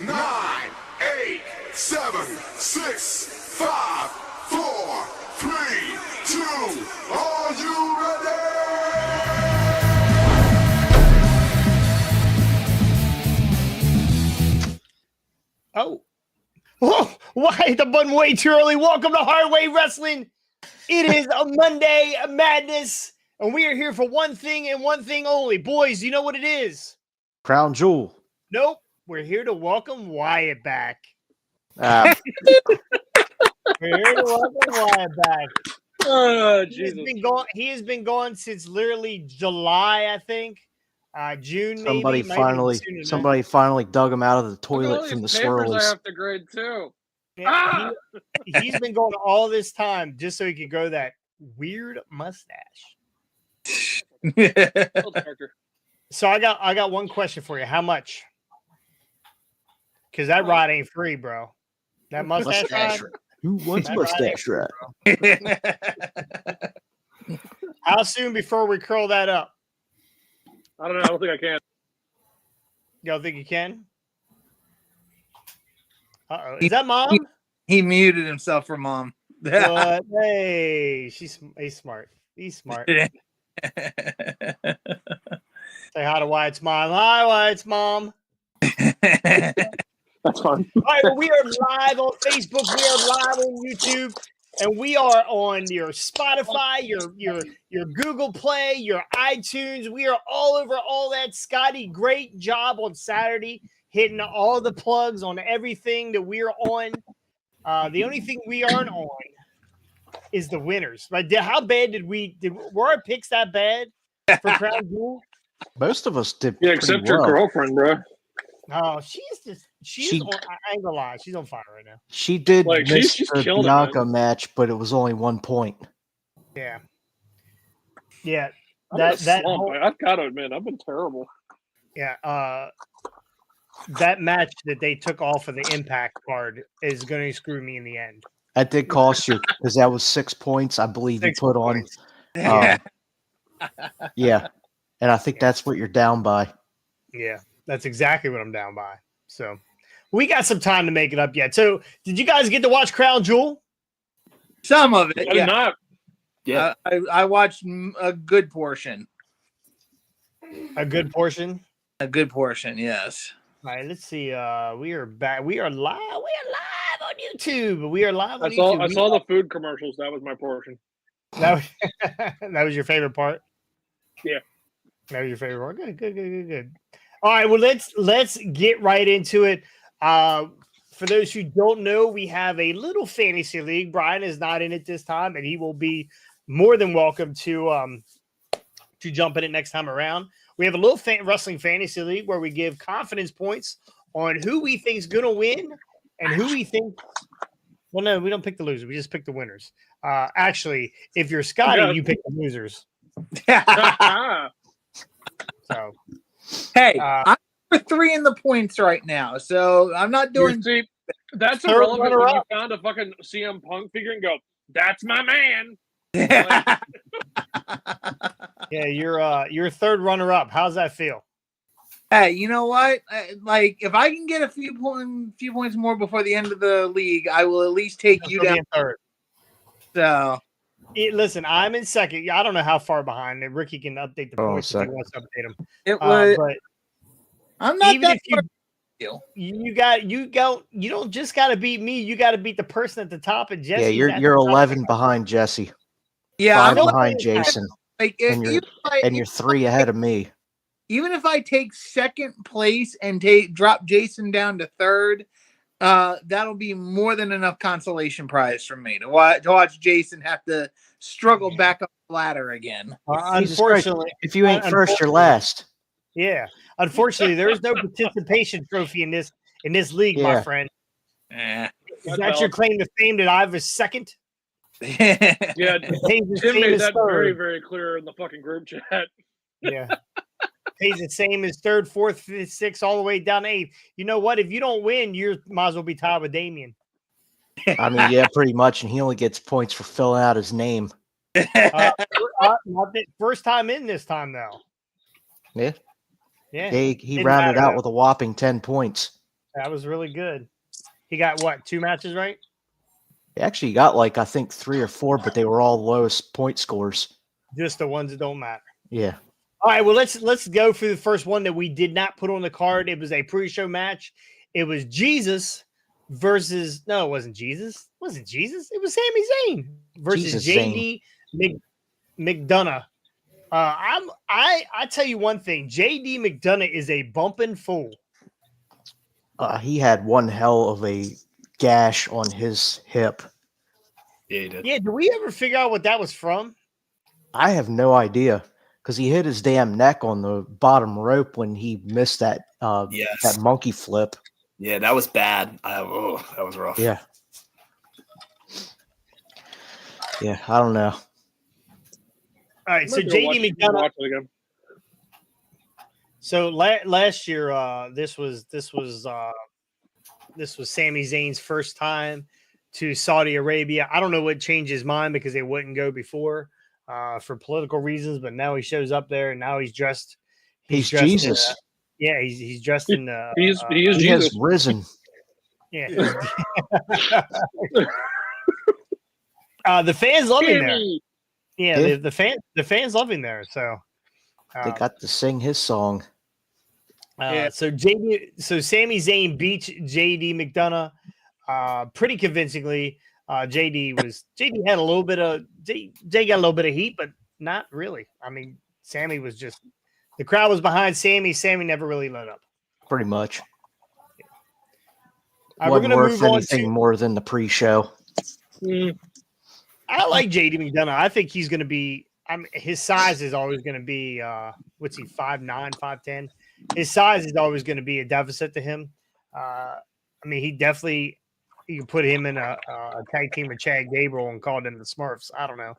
9, 8, 7, 6, 5, 4, 3, 2. Are you ready? Oh. Whoa, why hit the button way too early? Welcome to Hardway Wrestling. It is a Monday Madness, and we are here for one thing and one thing only. Boys, you know what it is? Crown Jewel. Nope. We're here to welcome Wyatt back. Uh, We're here to welcome Wyatt back. Oh, He has Jesus. been gone. He has been gone since literally July, I think. June, somebody maybe. Might be finally, sooner than that. somebody finally dug him out of the Look at all toilet from the these papers I swirlies. have to grade too. Yeah, he's been going all this time just so he could grow that weird mustache. Field director. So I got one question for you. How much? Because that rod ain't free, bro. That mustache rod. Who wants That mustache ride? How soon before we curl that up? I don't know. I don't think I can. Y'all think you can? Uh-oh. Is that mom? He muted himself for mom. What? Hey, he's smart. He's smart. Say hi to Wyatt's mom. Hi, Wyatt's mom. That's fine. All right, well, we are live on Facebook. We are live on YouTube, and we are on your Spotify, your Google Play, your iTunes. We are all over all that. Scotty, great job on Saturday, hitting all the plugs on everything that we're on. The only thing we aren't on is the winners. Like, how bad were our picks that bad for Crown Jewel? Most of us did. Yeah, pretty except well. your girlfriend, bro. Oh, she's on, I ain't gonna lie, she's on fire right now. She did Like, miss she's the killing it, Bianca man. match, but it was only 1 point. Yeah. I'm in a slump. whole- I've got to admit, I've been terrible. Yeah, that match that they took off of the Impact card is going to screw me in the end. That did cost you because that was 6 points, I believe. 6 you put points. on. Yeah, and I think that's what you're down by. Yeah, that's exactly what I'm down by. So we got some time to make it up yet. So did you guys get to watch Crown Jewel? Some of I it, did yeah. not. Yeah. I watched a good portion. A good portion. A good portion, yes. All right, let's see. We are back. We are live. We are live on YouTube. We are live on I saw YouTube. the food commercials. That was my portion. That was, that was your favorite part? Yeah. That was your favorite part. Good. All right, well, let's get right into it. For those who don't know, we have a little fantasy league. Brian is not in it this time, and he will be more than welcome to jump in it next time around. We have a little wrestling fantasy league where we give confidence points on who we think is going to win and who we think. Well, no, we don't pick the losers. We just pick the winners. Actually, if you're Scotty, Yeah. you pick the losers. So, Hey, Uh, I'm 3 in the points right now, so I'm not doing. See, that's Third irrelevant when you runner-up. found a fucking CM Punk figure and go, "That's my man." yeah, you're third runner up. How's that feel? Hey, you know what? Like, if I can get a few points more before the end of the league, I will at least take you You'll be down. in third. So, Listen, I'm in second. I don't know how far behind. Ricky can update the Oh, points if he second. wants to update them. it was. But I'm not even that if far. you don't just got to beat me. You got to beat the person at the top. And Jesse, Yeah, you're 11 behind Jesse, Yeah, 5 I'm not, behind Jason, like, and you're 3 ahead of me. even if I take second place and drop Jason down to third, that'll be more than enough consolation prize for me to watch Jason have to struggle back up the ladder again. Jesus Christ. Unfortunately, If you ain't first, you're last. yeah. Unfortunately, there is no participation trophy in this league, my Yeah. friend. Eh. Is that your claim to fame that I was second? Yeah, Pays the Jim same made as that very, third. very clear in the fucking group chat. Yeah. Pays the same as third, fourth, fifth, sixth, all the way down to eighth. You know what? If you don't win, you might as well be tied with Damien. I mean, yeah, pretty much. And he only gets points for filling out his name. Not the first time in this time, though. Yeah. Yeah. He Didn't rounded matter, out though. with a whopping 10 points. That was really good. He got what, 2 matches right? He actually got like I think 3 or 4, but they were all lowest point scores. Just the ones that don't matter. Yeah. All right, well let's go through the first one that we did not put on the card. It was a pre-show match. It was Jesus versus it wasn't Jesus. Was it Jesus? It was Sami Zayn versus Jesus JD McDonough. I tell you one thing, JD McDonough is a bumping fool. He had one hell of a gash on his hip. Yeah, he did. Yeah, did we ever figure out what that was from? I have no idea because he hit his damn neck on the bottom rope when he missed that Yes. that monkey flip. Yeah, that was bad. That was rough. Yeah. Yeah, I don't know. All right, so JD McDonough. Watch it again. So last year, this was Sami Zayn's first time to Saudi Arabia. I don't know what changed his mind because they wouldn't go before for political reasons, but now he shows up there and now he's dressed. He's dressed Jesus. He's dressed in. He is He Jesus. has risen. Yeah. The fans love him there. Jimmy. Yeah, Yeah. the fans love him there. So They got to sing his song. So Sami Zayn beats JD McDonough pretty convincingly. JD had a little bit of Jay got a little bit of heat, but not really. I mean, Sammy was just the crowd was behind Sammy. Sammy never really let up. Pretty much. All right, we're Wasn't gonna worth move on anything to. more than the pre-show. I like JD McDonough. I think he's going to be. His size is always going to be. What's he? 5'9", 5'10". His size is always going to be a deficit to him. I mean, he definitely. You can put him in a tag team with Chad Gable and call them the Smurfs. I don't know.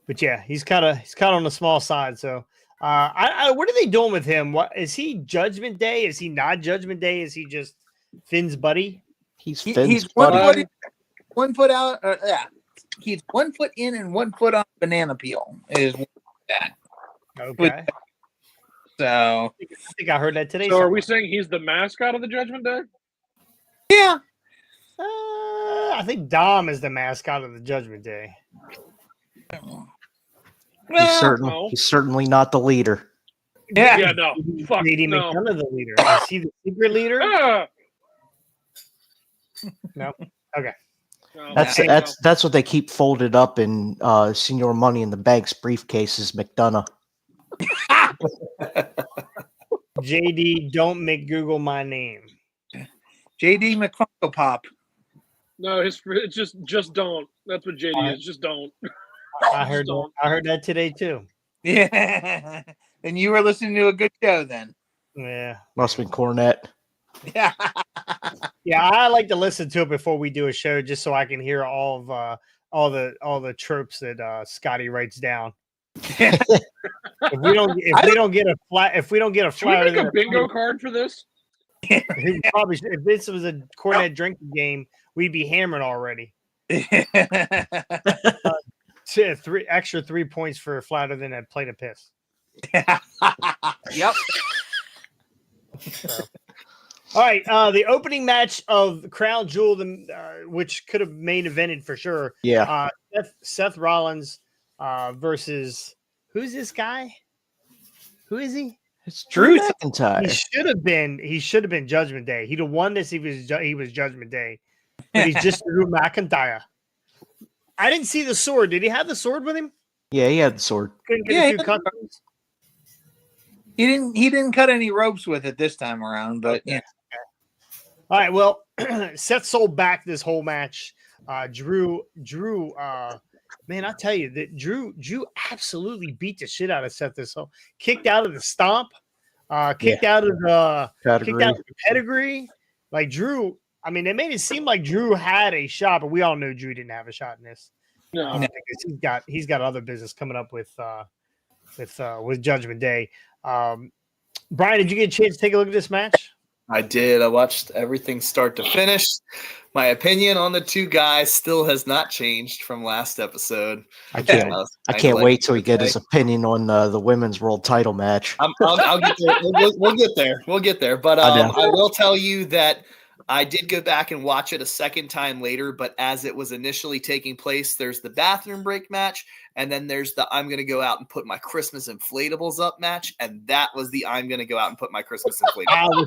But yeah, he's kind of on the small side. So, what are they doing with him? What is he? Judgment Day? Is he not Judgment Day? Is he just Finn's buddy? He's He's Finn's one buddy. foot in, 1 foot out. Yeah, he's 1 foot in and 1 foot on banana peel. Is that? Okay. So I think I heard that today. So are somewhere. we saying he's the mascot of the Judgment Day? yeah, I think Dom is the mascot of the Judgment Day. no. He's certainly not the leader. yeah. Yeah, no. Fuck, JD no. McDonough the leader. Is he the secret leader? Ah! No. Okay. No, That's what they keep folded up in Senior Money in the Bank's briefcases, McDonough. JD, don't make Google my name. JD McCrunkle Pop. No, it's just don't. That's what JD is. Just don't. I heard that today too. Yeah, and you were listening to a good show then. Yeah. Must have been Cornette. Yeah, Yeah, I like to listen to it before we do a show just so I can hear all the tropes that Scotty writes down. If we don't get a Should we flyer, make a bingo card for this? probably if this was a Cornette drinking game, we'd be hammered already. Extra 3 points for flatter than a plate of piss. Yep. All right, the opening match of Crown Jewel, which could have main evented for sure. Yeah. Seth Rollins versus who's this guy? Who is he? It's Drew He McIntyre. should have been Judgment Day. He'd have won this if he was Judgment Day. But he's just Drew McIntyre. I didn't see the sword. Did he have the sword with him? Yeah, he had the sword. Couldn't get Yeah, a he few had cuts. He didn't cut any ropes with it this time around, but yeah. All right, well, Seth sold back this whole match. Drew, man, I tell you that Drew absolutely beat the shit out of Seth this whole. Kicked out of the stomp, kicked out of the pedigree. Like Drew, I mean, they made it seem like Drew had a shot, but we all know Drew didn't have a shot in this. No. Because he's got other business coming up with Judgment Day. Brian, did you get a chance to take a look at this match? I did. I watched everything start to finish. My opinion on the two guys still has not changed from last episode. I can't. I was I kinda can't like wait till we get okay. his opinion on the women's world title match. I'll get there. We'll get there. We'll get there. But I know. I will tell you that I did go back and watch it a second time later. But as it was initially taking place, there's the bathroom break match, and then there's the I'm going to go out and put my Christmas inflatables up match, and that was the I'm going to go out and put my Christmas inflatables.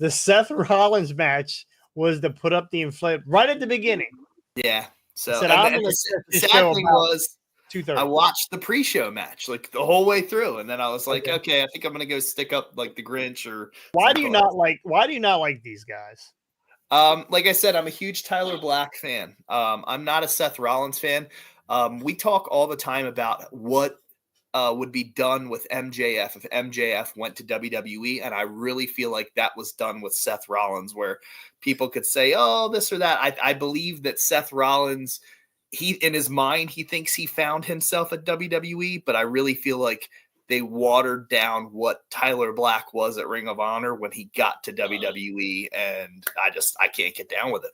The Seth Rollins match was to put up the inflate right at the beginning. Yeah. So Said, and I'm the gonna set the this sad show thing about was 2:30. I watched the pre-show match like the whole way through, and then I was like, Okay. okay, I think I'm gonna go stick up like the Grinch or Why some do you cause. Why do you not like these guys? Like I said, I'm a huge Tyler Black fan. I'm not a Seth Rollins fan. We talk all the time about what would be done with MJF if MJF went to WWE, and I really feel like that was done with Seth Rollins, where people could say, "Oh, this or that." I believe that Seth Rollins, he in his mind, he thinks he found himself at WWE, but I really feel like they watered down what Tyler Black was at Ring of Honor when he got to WWE, and I can't get down with it.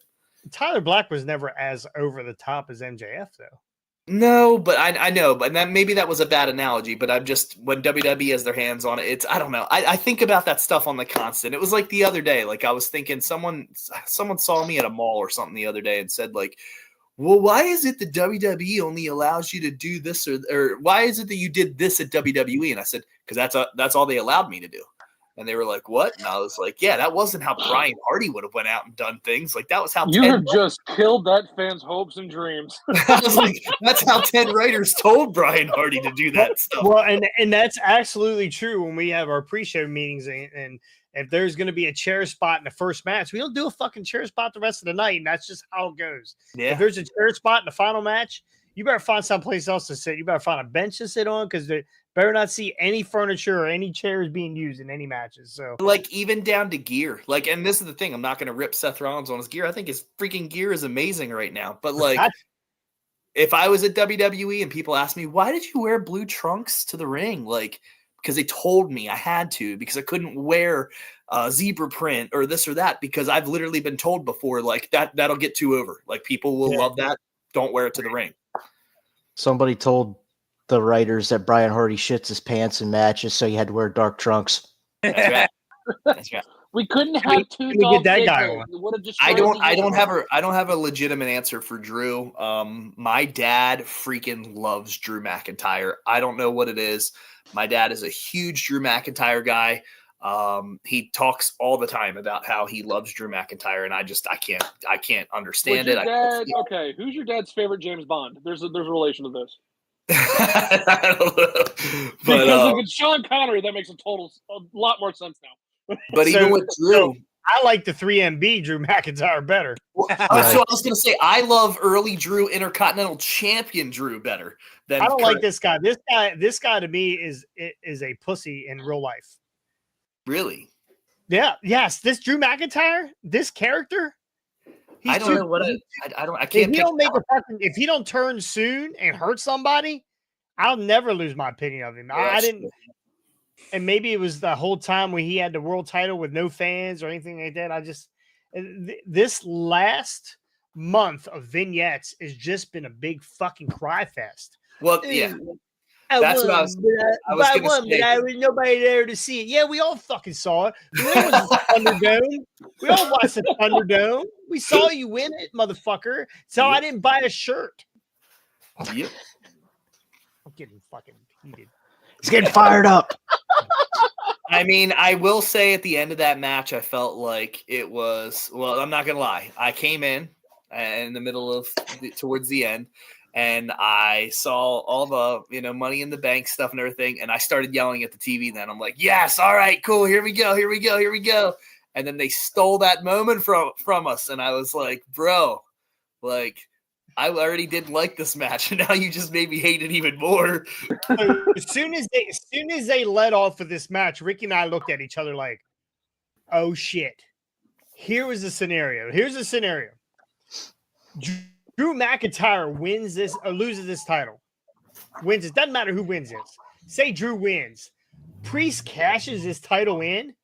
Tyler Black was never as over the top as MJF, though. No, but I know, but maybe that was a bad analogy. But I'm just when WWE has their hands on it, I don't know. I think about that stuff on the constant. It was like the other day, like I was thinking someone saw me at a mall or something the other day and said like, well, why is it that WWE only allows you to do this or why is it that you did this at WWE? And I said because that's all they allowed me to do. And they were like, what? And I was like, yeah, that wasn't how Brian Hardy would have went out and done things. Like that was how You Ted have just killed that fan's hopes and dreams. I was like, that's how Ted Writers told Brian Hardy to do that stuff. Well, and that's absolutely true. When we have our pre-show meetings, and if there's going to be a chair spot in the first match, we don't do a fucking chair spot the rest of the night, and that's just how it goes. Yeah. If there's a chair spot in the final match, you better find someplace else to sit. You better find a bench to sit on because they better not see any furniture or any chairs being used in any matches. So, Like even down to gear. Like, and this is the thing, I'm not going to rip Seth Rollins on his gear. I think his freaking gear is amazing right now. But like, if I was at WWE and people asked me, why did you wear blue trunks to the ring? Like, because they told me I had to, because I couldn't wear zebra print or this or that, because I've literally been told before, like that'll get too over. Like people will love that. Don't wear it to the ring. Somebody told the writers that Brian Hardy shits his pants in matches, so you had to wear dark trunks. That's right. That's right. We couldn't have two we get Dolph that guy Ziggler. on. It would have just I destroyed don't the I don't have a legitimate answer for Drew. My dad freaking loves Drew McIntyre. I don't know what it is. My dad is a huge Drew McIntyre guy. He talks all the time about how he loves Drew McIntyre, and I can't understand Was it. your dad, okay, who's your dad's favorite James Bond? There's a relation to this. I don't know. Because But, if it's Sean Connery, that makes a lot more sense now. but even with Drew, I like the 3MB Drew McIntyre better. so I was going to say I love early Drew, Intercontinental Champion Drew better than I don't current. like this guy. This guy to me is a pussy in real life. Really. Yeah, yes, this Drew McIntyre, this character. I don't know what I If can't. he don't make a fucking, if he don't turn soon and hurt somebody, I'll never lose my opinion of him. I didn't, and maybe it was the whole time when he had the world title with no fans or anything like that. I just this last month of vignettes has just been a big fucking cry fest. Well, yeah. That's what I was going to say. But I was nobody there to see it. Yeah, we all fucking saw it. We all watched the Thunderdome. We all watched the Thunderdome. We saw you win it, motherfucker. So I didn't buy a shirt. Yep. I'm getting fucking heated. He's getting fired up. I mean, I will say at the end of that match, I felt like it was, well, I'm not going to lie. I came in the middle of towards the end, and I saw all the, Money in the Bank stuff and everything. And I started yelling at the TV. Then I'm like, yes, all right, cool. Here we go. Here we go. Here we go. And then they stole that moment from us. And I was like, bro, like, I already didn't like this match. And now you just made me hate it even more. As soon as they let off of this match, Ricky and I looked at each other like, oh shit. Here was the scenario. Here's the scenario. Drew McIntyre wins this or loses this title. Wins it. Doesn't matter who wins this. Say Drew wins. Priest cashes his title in.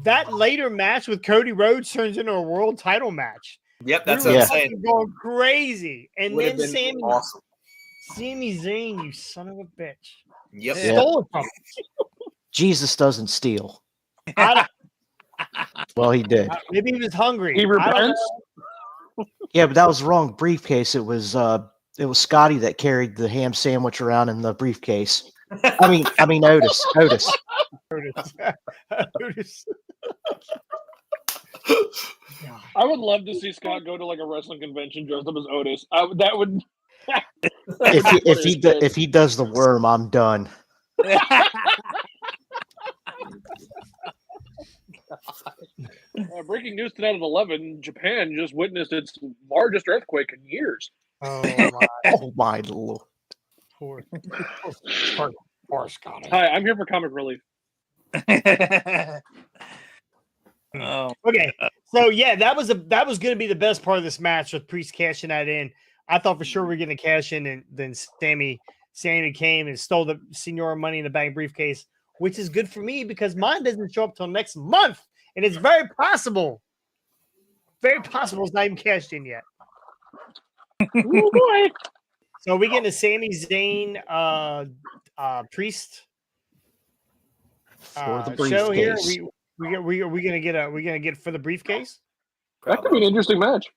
that later match with Cody Rhodes turns into a world title match. Yep, that's We what were I'm saying. fucking going crazy. And Would have then been awesome. Sami Zayn, you son of a bitch. Yep. Yeah. Stole it from him. Jesus doesn't steal. I Well, he did. don't- maybe he was hungry. He I don't repents. know. Yeah, but that was the wrong briefcase. It was Scotty that carried the ham sandwich around in the briefcase. I mean Otis. Otis. I would love to see Scott go to like a wrestling convention dressed up as Otis. That would. If he does the worm, I'm done. Breaking news tonight at 11: Japan just witnessed its largest earthquake in years. Oh my Oh my lord! poor Scotty. Hi, I'm here for comic relief. Oh, Okay, so yeah, that was going to be the best part of this match with Priest cashing that in. I thought for sure we were going to cash in, and then Sammy came and stole the Senior Money in the Bank briefcase, which is good for me because mine doesn't show up till next month, and it's very possible it's not even cashed in yet. Oh boy! So we getting a Sami Zayn Priest For the show here. briefcase. We gonna get for the briefcase. That could be an interesting match.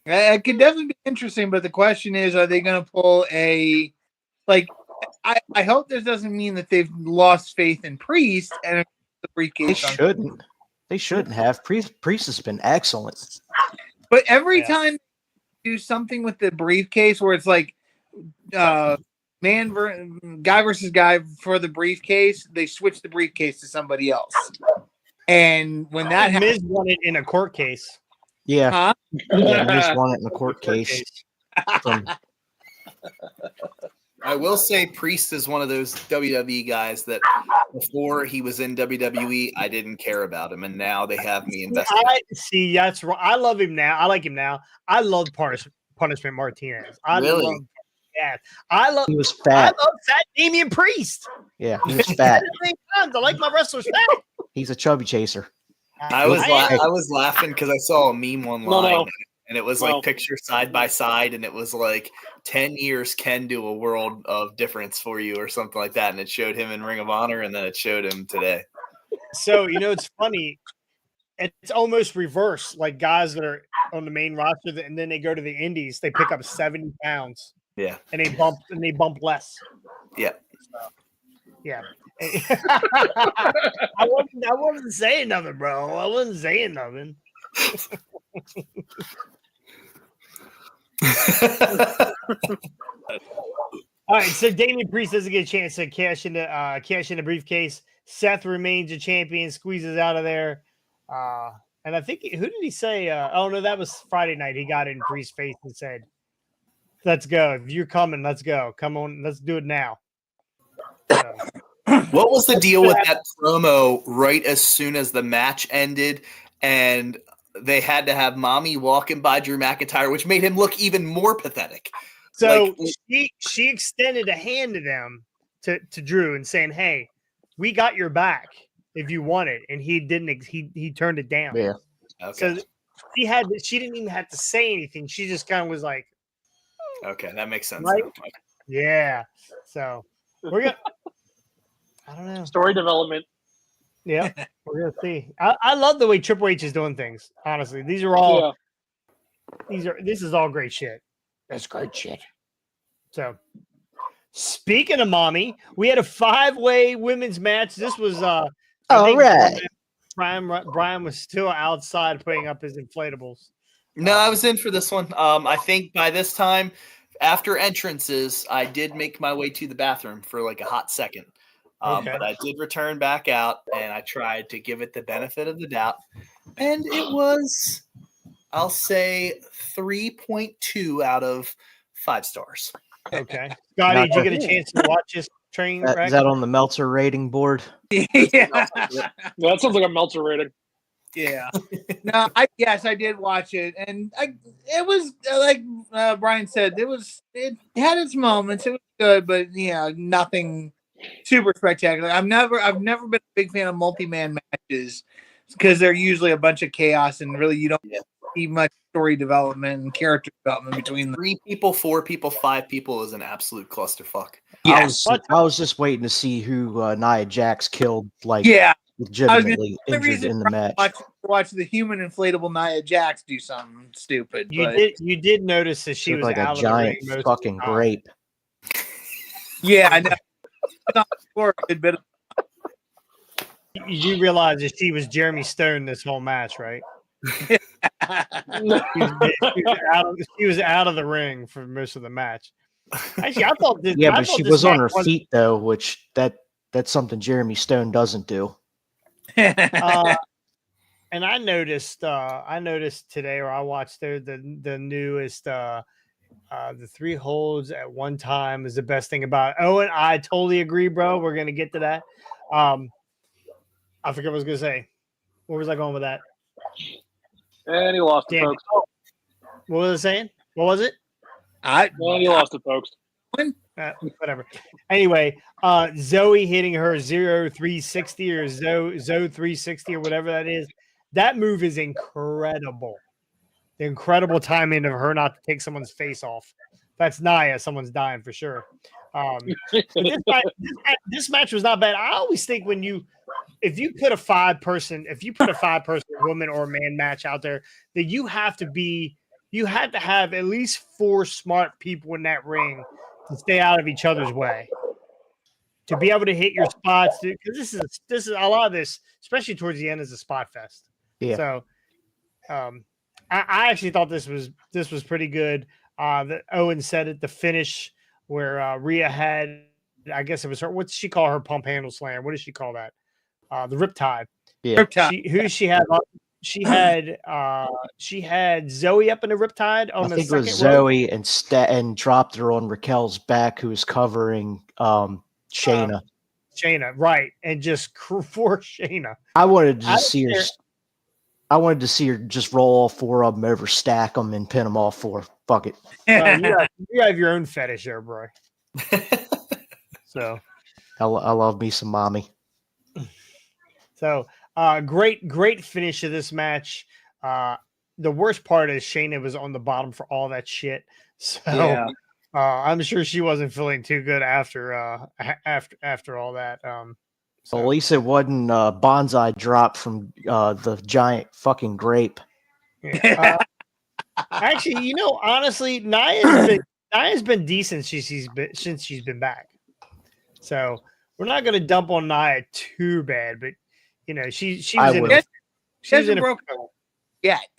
it could definitely be interesting, but the question is, are they going to pull a like? I hope this doesn't mean that they've lost faith in Priest and the They briefcase. shouldn't. They shouldn't have. Priest has been excellent. But every Yeah. time they do something with the briefcase where it's like guy versus guy for the briefcase, they switch the briefcase to somebody else. And when that happens, Miz won it in a court case. Yeah, huh? yeah. Miz won it in the court case. From, I will say Priest is one of those WWE guys that before he was in WWE, I didn't care about him, and now they have me invested. See, that's right. I love him now. I like him now. I love Punishment Martinez. Really? I love he was fat. Fat Damian Priest. Yeah, he was fat. I like my wrestlers fat. He's a chubby chaser. I was laughing because I saw a meme online, No. and it was No. like pictures side by side, and it was like 10 years can do a world of difference for you, or something like that. And it showed him in Ring of Honor, and then it showed him today. So it's funny. It's almost reverse. Like guys that are on the main roster, and then they go to the Indies, they pick up 70 pounds. Yeah. And they bump less. Yeah. Yeah. I wasn't saying nothing, bro. I wasn't saying nothing. All right, so Damian Priest doesn't get a chance to cash in the briefcase. Seth remains a champion, squeezes out of there. And I think who did he say? Oh no, that was Friday night. He got in Priest's face and said, "Let's go. If you're coming, let's go. Come on, let's do it now." So, What was the deal with that promo right as soon as the match ended, and they had to have Mommy walking by Drew McIntyre, which made him look even more pathetic. So Like- she extended a hand to them to Drew and saying, "Hey, we got your back if you want it," and he didn't. He turned it down. Yeah. Okay. So she didn't even have to say anything. She just kind of was like, Okay, that makes sense. Right? now. "Yeah." So we're gonna. I don't know. Story development. Yeah, we're gonna see. I love the way Triple H is doing things. Honestly, these are all. Yeah. This is all great shit. That's great shit. So, speaking of mommy, we had a 5-way women's match. This was I All think right. Brian was still outside putting up his inflatables. No, I was in for this one. I think by this time, after entrances, I did make my way to the bathroom for like a hot second. Okay. But I did return back out, and I tried to give it the benefit of the doubt. And it was, I'll say, 3.2 out out of 5 stars. Okay, Scotty, did you get a chance to watch this train wreck? Is that on the Meltzer rating board? Yeah. That sounds like a Meltzer rating. Yeah. No, I did watch it, and it was like Brian said, it had its moments. It was good, but nothing super spectacular. I've never been a big fan of multi-man matches. because they're usually a bunch of chaos, and really you don't Yeah. see much story development and character development between them. 3 people, 4 people, 5 people is an absolute clusterfuck. Yes. I was just waiting to see who Nia Jax killed, like Yeah. legitimately The injured reason in the match. watch the human inflatable Nia Jax do something stupid. You did notice that she Looked was like a out giant of the ring most fucking of the time. grape. Yeah, I know. For a good bit of You realize that she was Jeremy Stone this whole match, right? She was out of the ring for most of the match. Actually, I thought this. Yeah, I but thought she this was on match her feet though, which that's something Jeremy Stone doesn't do. And I noticed today, or I watched the newest the 3 holds at one time is the best thing about it. Oh, and I totally agree, bro. We're gonna get to that. I forget what I was gonna say. Where was I going with that? And he lost it, Damn it. folks. What was I saying? What was it? And he lost it, folks. Whatever. Anyway, Zoe hitting her 0360 or Zoe 360 or whatever that is. That move is incredible. The incredible timing of her not to take someone's face off. That's Nia. Someone's dying for sure. But this match was not bad. I always think if you put a 5-person woman or man match out there, that you had to have at least 4 smart people in that ring to stay out of each other's way, to be able to hit your spots. Because this is a lot of this, especially towards the end, is a spot fest. Yeah. So, I actually thought this was pretty good. That Owen said at the finish where Rhea had, I guess it was her. What did she call her pump handle slam? What does she call that? The Riptide. Yeah. She had Zoe up in the Riptide on I the think it second was rope. Zoe and dropped her on Raquel's back, who was covering Shayna. Shayna, right, and just for Shayna. I wanted to see her. I wanted to see her just roll all 4 of them over, stack them, and pin them all 4. Fuck it. You have your own fetish there, bro. So I love me some mommy. So great finish of this match. The worst part is Shayna was on the bottom for all that shit. So Yeah. I'm sure she wasn't feeling too good after all that. So at least it wasn't bonsai drop from the giant fucking grape. Yeah. Actually, honestly, Nia's been decent since she's been back. So we're not going to dump on Nia too bad, but she was in it. She hasn't broken yet,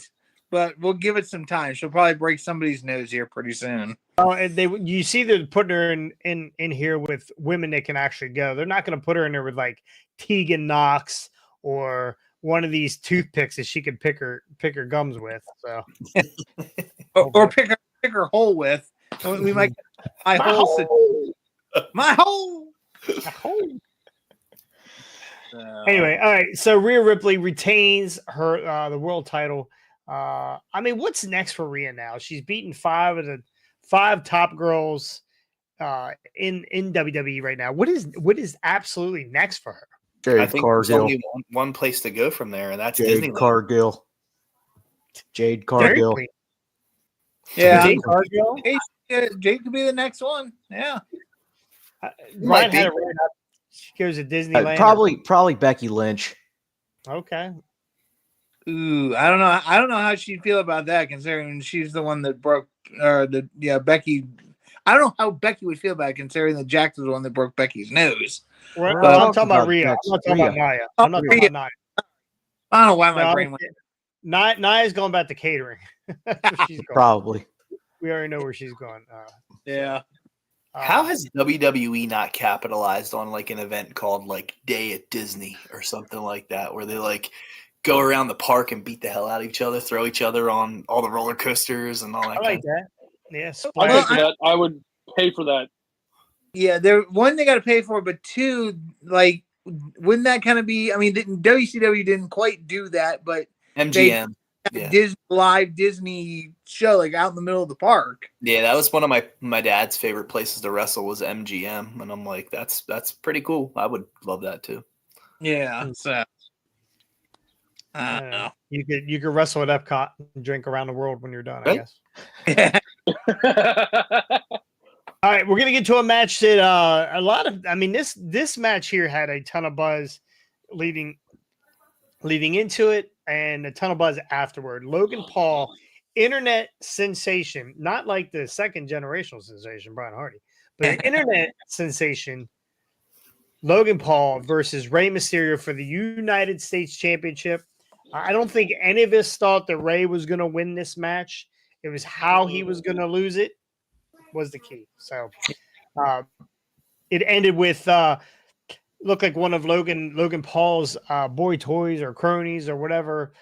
but we'll give it some time. She'll probably break somebody's nose here pretty soon. Oh, and you see they're putting her in here with women that can actually go. They're not going to put her in there with like Tegan Knox or one of these toothpicks that she could pick her gums with. So or pick her hole with. We might get my hole. Anyway, all right. So Rhea Ripley retains her the world title. What's next for Rhea now? She's beaten 5 of the 5 top girls in WWE right now. What is absolutely next for her? I think there's only one place to go from there, and that's Disneyland. Cargill. Jade Cargill. Yeah. Jade Cargill. Jade could be the next one. Yeah. Brian had it right up. She goes to Disneyland. Probably Becky Lynch. Okay. Ooh, I don't know how she'd feel about that, considering she's the one that broke Becky. I don't know how Becky would feel about it, considering that Jax was the one that broke Becky's nose. I'm talking about Rhea. I'm not talking about Nia. I'm not talking about Nia. I don't know why my brain went. Nia's going back to catering. She's going. Probably. We already know where she's going. Yeah. How has WWE not capitalized on like an event called like Day at Disney or something like that, where they like go around the park and beat the hell out of each other, throw each other on all the roller coasters and all that? I like that. Yeah, I would pay for that. Yeah, one, they got to pay for it, but 2, like, wouldn't that kind of be? I mean, WCW didn't quite do that, but MGM. Live Disney show like out in the middle of the park. Yeah, that was one of my dad's favorite places to wrestle was MGM, and I'm like, that's pretty cool. I would love that too. Yeah. So I don't know. You could wrestle at Epcot and drink around the world when you're done. I Right. guess. All right, we're gonna get to a match that this match here had a ton of buzz leading into it and a ton of buzz afterward. Logan Paul, internet sensation, not like the second generational sensation, Brian Hardy, but an internet sensation. Logan Paul versus Rey Mysterio for the United States Championship. I don't think any of us thought that Rey was going to win this match. It was how he was going to lose it was the key. So it ended with looked like one of Logan Paul's boy toys or cronies or whatever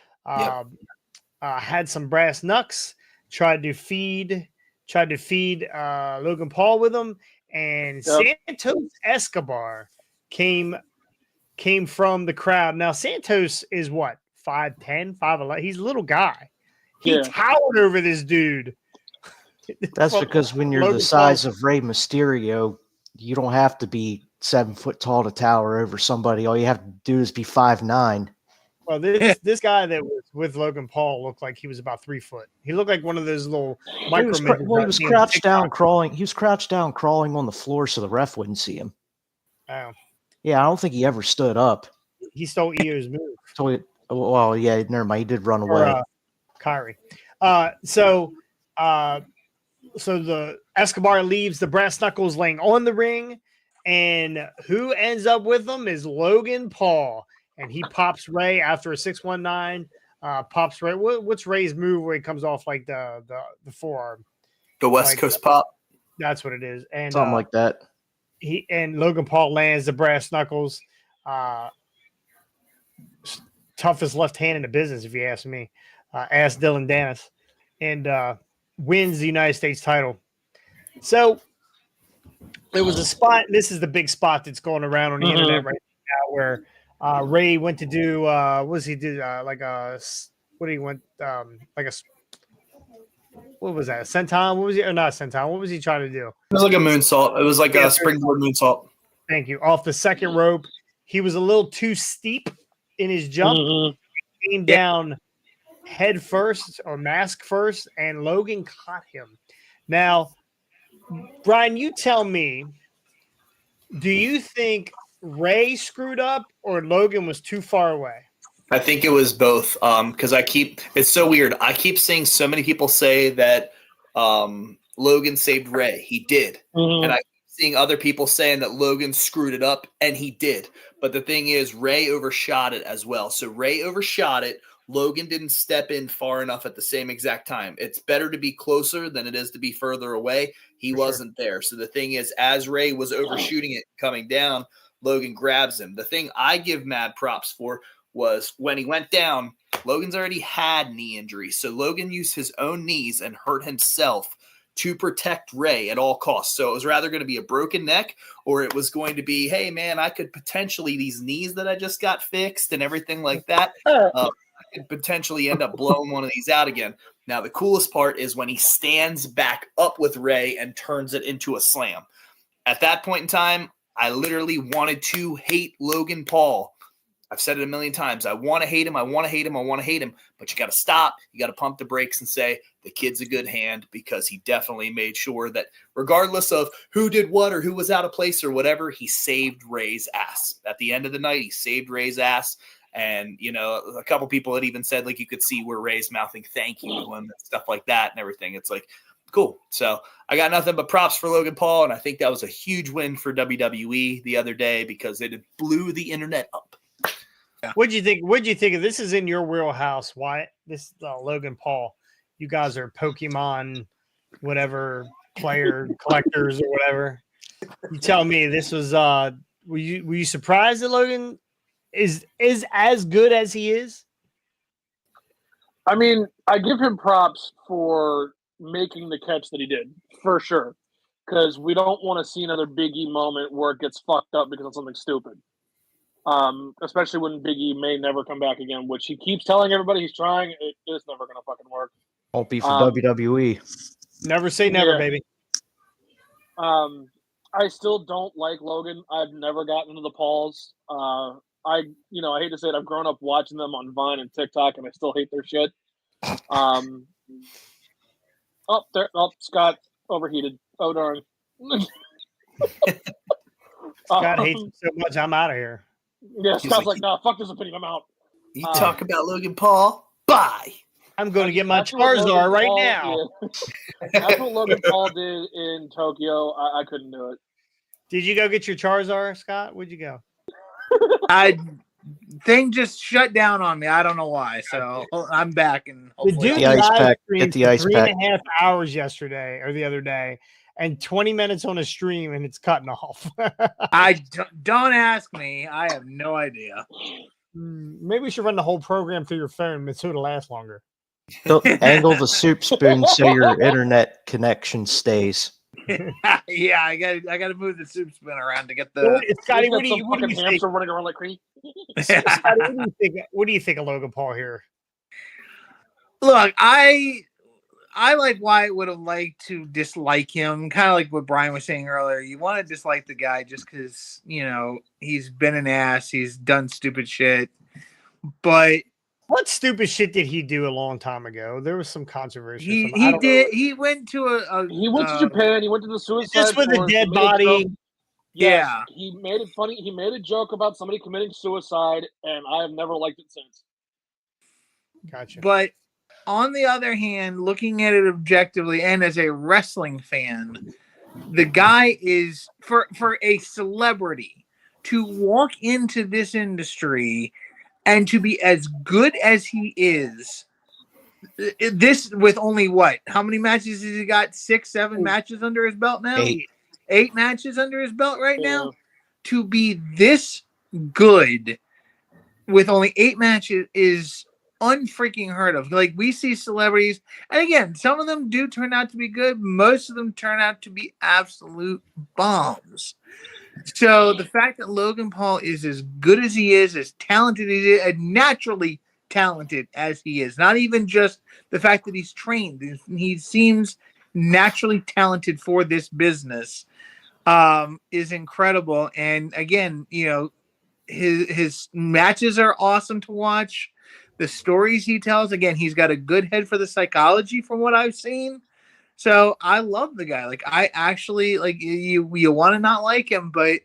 had some brass knucks, tried to feed Logan Paul with them, and Santos Escobar came from the crowd. Now Santos is what, 5'10", 5'11". He's a little guy. He towered over this dude. That's because when you're Logan the size of Rey Mysterio, you don't have to be 7 foot tall to tower over somebody. All you have to do is be 5'9". Well, this guy that was with Logan Paul looked like he was about 3 foot. He looked like one of those little He was crouched down, crawling. He was crouched down, crawling on the floor, so the ref wouldn't see him. Oh, Yeah, I don't think he ever stood up. he stole Io's move. Well, yeah, never mind. He did run away. Kyrie. So the Escobar leaves the brass knuckles laying on the ring, and who ends up with them is Logan Paul, and he pops Rey after a 619. Pops Rey. What's Rey's move where he comes off like the forearm? The West Coast pop. That's what it is, and Something like that. Logan Paul lands the brass knuckles. Toughest left hand in the business, if you ask me. Ask Dylan Dennis, and wins the United States title. So there was a spot. This is the big spot that's going around on the internet right now, where Rey went to do. What was he do? What was that? A senton? What was he? Or not a senton? What was he trying to do? It was like a moonsault. It was like a springboard moonsault. Thank you. Off the second rope, he was a little too steep in his jump. Came down head first or mask first, and Logan caught him. Now, Brian, you tell me, do you think Rey screwed up or Logan was too far away? I think it was both. Because it's so weird. I keep seeing so many people say that Logan saved Rey. He did. And I keep seeing other people saying that Logan screwed it up, and he did. But the thing is, Rey overshot it as well. So Rey overshot it. Logan didn't step in far enough at the same exact time. It's better to be closer than it is to be further away. He wasn't there. So the thing is, as Rey was overshooting it coming down, Logan grabs him. The thing I give mad props for was when he went down, Logan's already had knee injuries. So Logan used his own knees and hurt himself to protect Rey at all costs. So it was rather going to be a broken neck, or it was going to be, hey, man, I could potentially, these knees that I just got fixed and everything like that, I could potentially end up blowing one of these out again. Now, the coolest part is when he stands back up with Rey and turns it into a slam. At that point in time, I literally wanted to hate Logan Paul. I've said it a million times. I want to hate him. I want to hate him. I want to hate him. But you got to stop. You got to pump the brakes and say the kid's a good hand, because he definitely made sure that regardless of who did what or who was out of place or whatever, he saved Rey's ass. At the end of the night, he saved Rey's ass. And, you know, a couple people had even said, like, you could see where Rey's mouthing thank you to him and stuff like that and everything. It's like, cool. So I got nothing but props for Logan Paul. And I think that was a huge win for WWE the other day, because it blew the internet up. Yeah. What'd you think of this? Is in your wheelhouse, Wyatt. This is Logan Paul. You guys are Pokemon, whatever, player collectors or whatever. You tell me, this was were you surprised that Logan is as good as he is? I mean, I give him props for making the catch that he did, for sure. Because we don't want to see another Big E moment where it gets fucked up because of something stupid. Especially when Big E may never come back again, which he keeps telling everybody he's trying. It is never going to fucking work. Won't be for WWE. Never say never, baby. I still don't like Logan. I've never gotten into the Pauls. I hate to say it, I've grown up watching them on Vine and TikTok, and I still hate their shit. Scott overheated. Oh darn. Scott hates me so much. I'm out of here. Yeah, He's Scott's like, like, nah, fuck this opinion. I'm out. You talk about Logan Paul? Bye. I'm going to get my That's what Logan Charizard right Paul now. did. That's what Logan Paul did in Tokyo. I couldn't do it. Did you go get your Charizard, Scott? Where'd you go? Thing just shut down on me. I don't know why. So I'm back and The hopefully dude The ice live pack. streamed Get the for ice pack. 3.5 hours yesterday or the other day, and 20 minutes on a stream, and it's cutting off. don't ask me. I have no idea. Maybe we should run the whole program through your phone, so it'll last longer. Angle the soup spoon so your internet connection stays. Yeah, I got to move the soup spoon around to get the. Scotty, He's got what do some you fucking think? hamster running around like crazy. Scotty, what do you think of Logan Paul here? Look, I like Wyatt would have liked to dislike him, kind of like what Brian was saying earlier. You want to dislike the guy just because he's been an ass, he's done stupid shit, but. What stupid shit did he do a long time ago? There was some controversy. He did. He went to He went to Japan. He went to the suicide. Just with a forest, dead he made a body. joke. Yes, Yeah. he made it funny. He made a joke about somebody committing suicide, and I have never liked it since. Gotcha. But on the other hand, looking at it objectively and as a wrestling fan, the guy is for a celebrity to walk into this industry and to be as good as he is. This with only what? How many matches has he got? 6, 7 matches under his belt now? 8 matches under his belt right now? To be this good with only 8 matches is unfreaking heard of. Like, we see celebrities, and again, some of them do turn out to be good. Most of them turn out to be absolute bombs. So the fact that Logan Paul is as good as he is, as talented as he is, and naturally talented as he is, not even just the fact that he's trained, he seems naturally talented for this business, is incredible. And again, his matches are awesome to watch. The stories he tells, again, he's got a good head for the psychology from what I've seen. So I love the guy. Like, I actually you want to not like him, but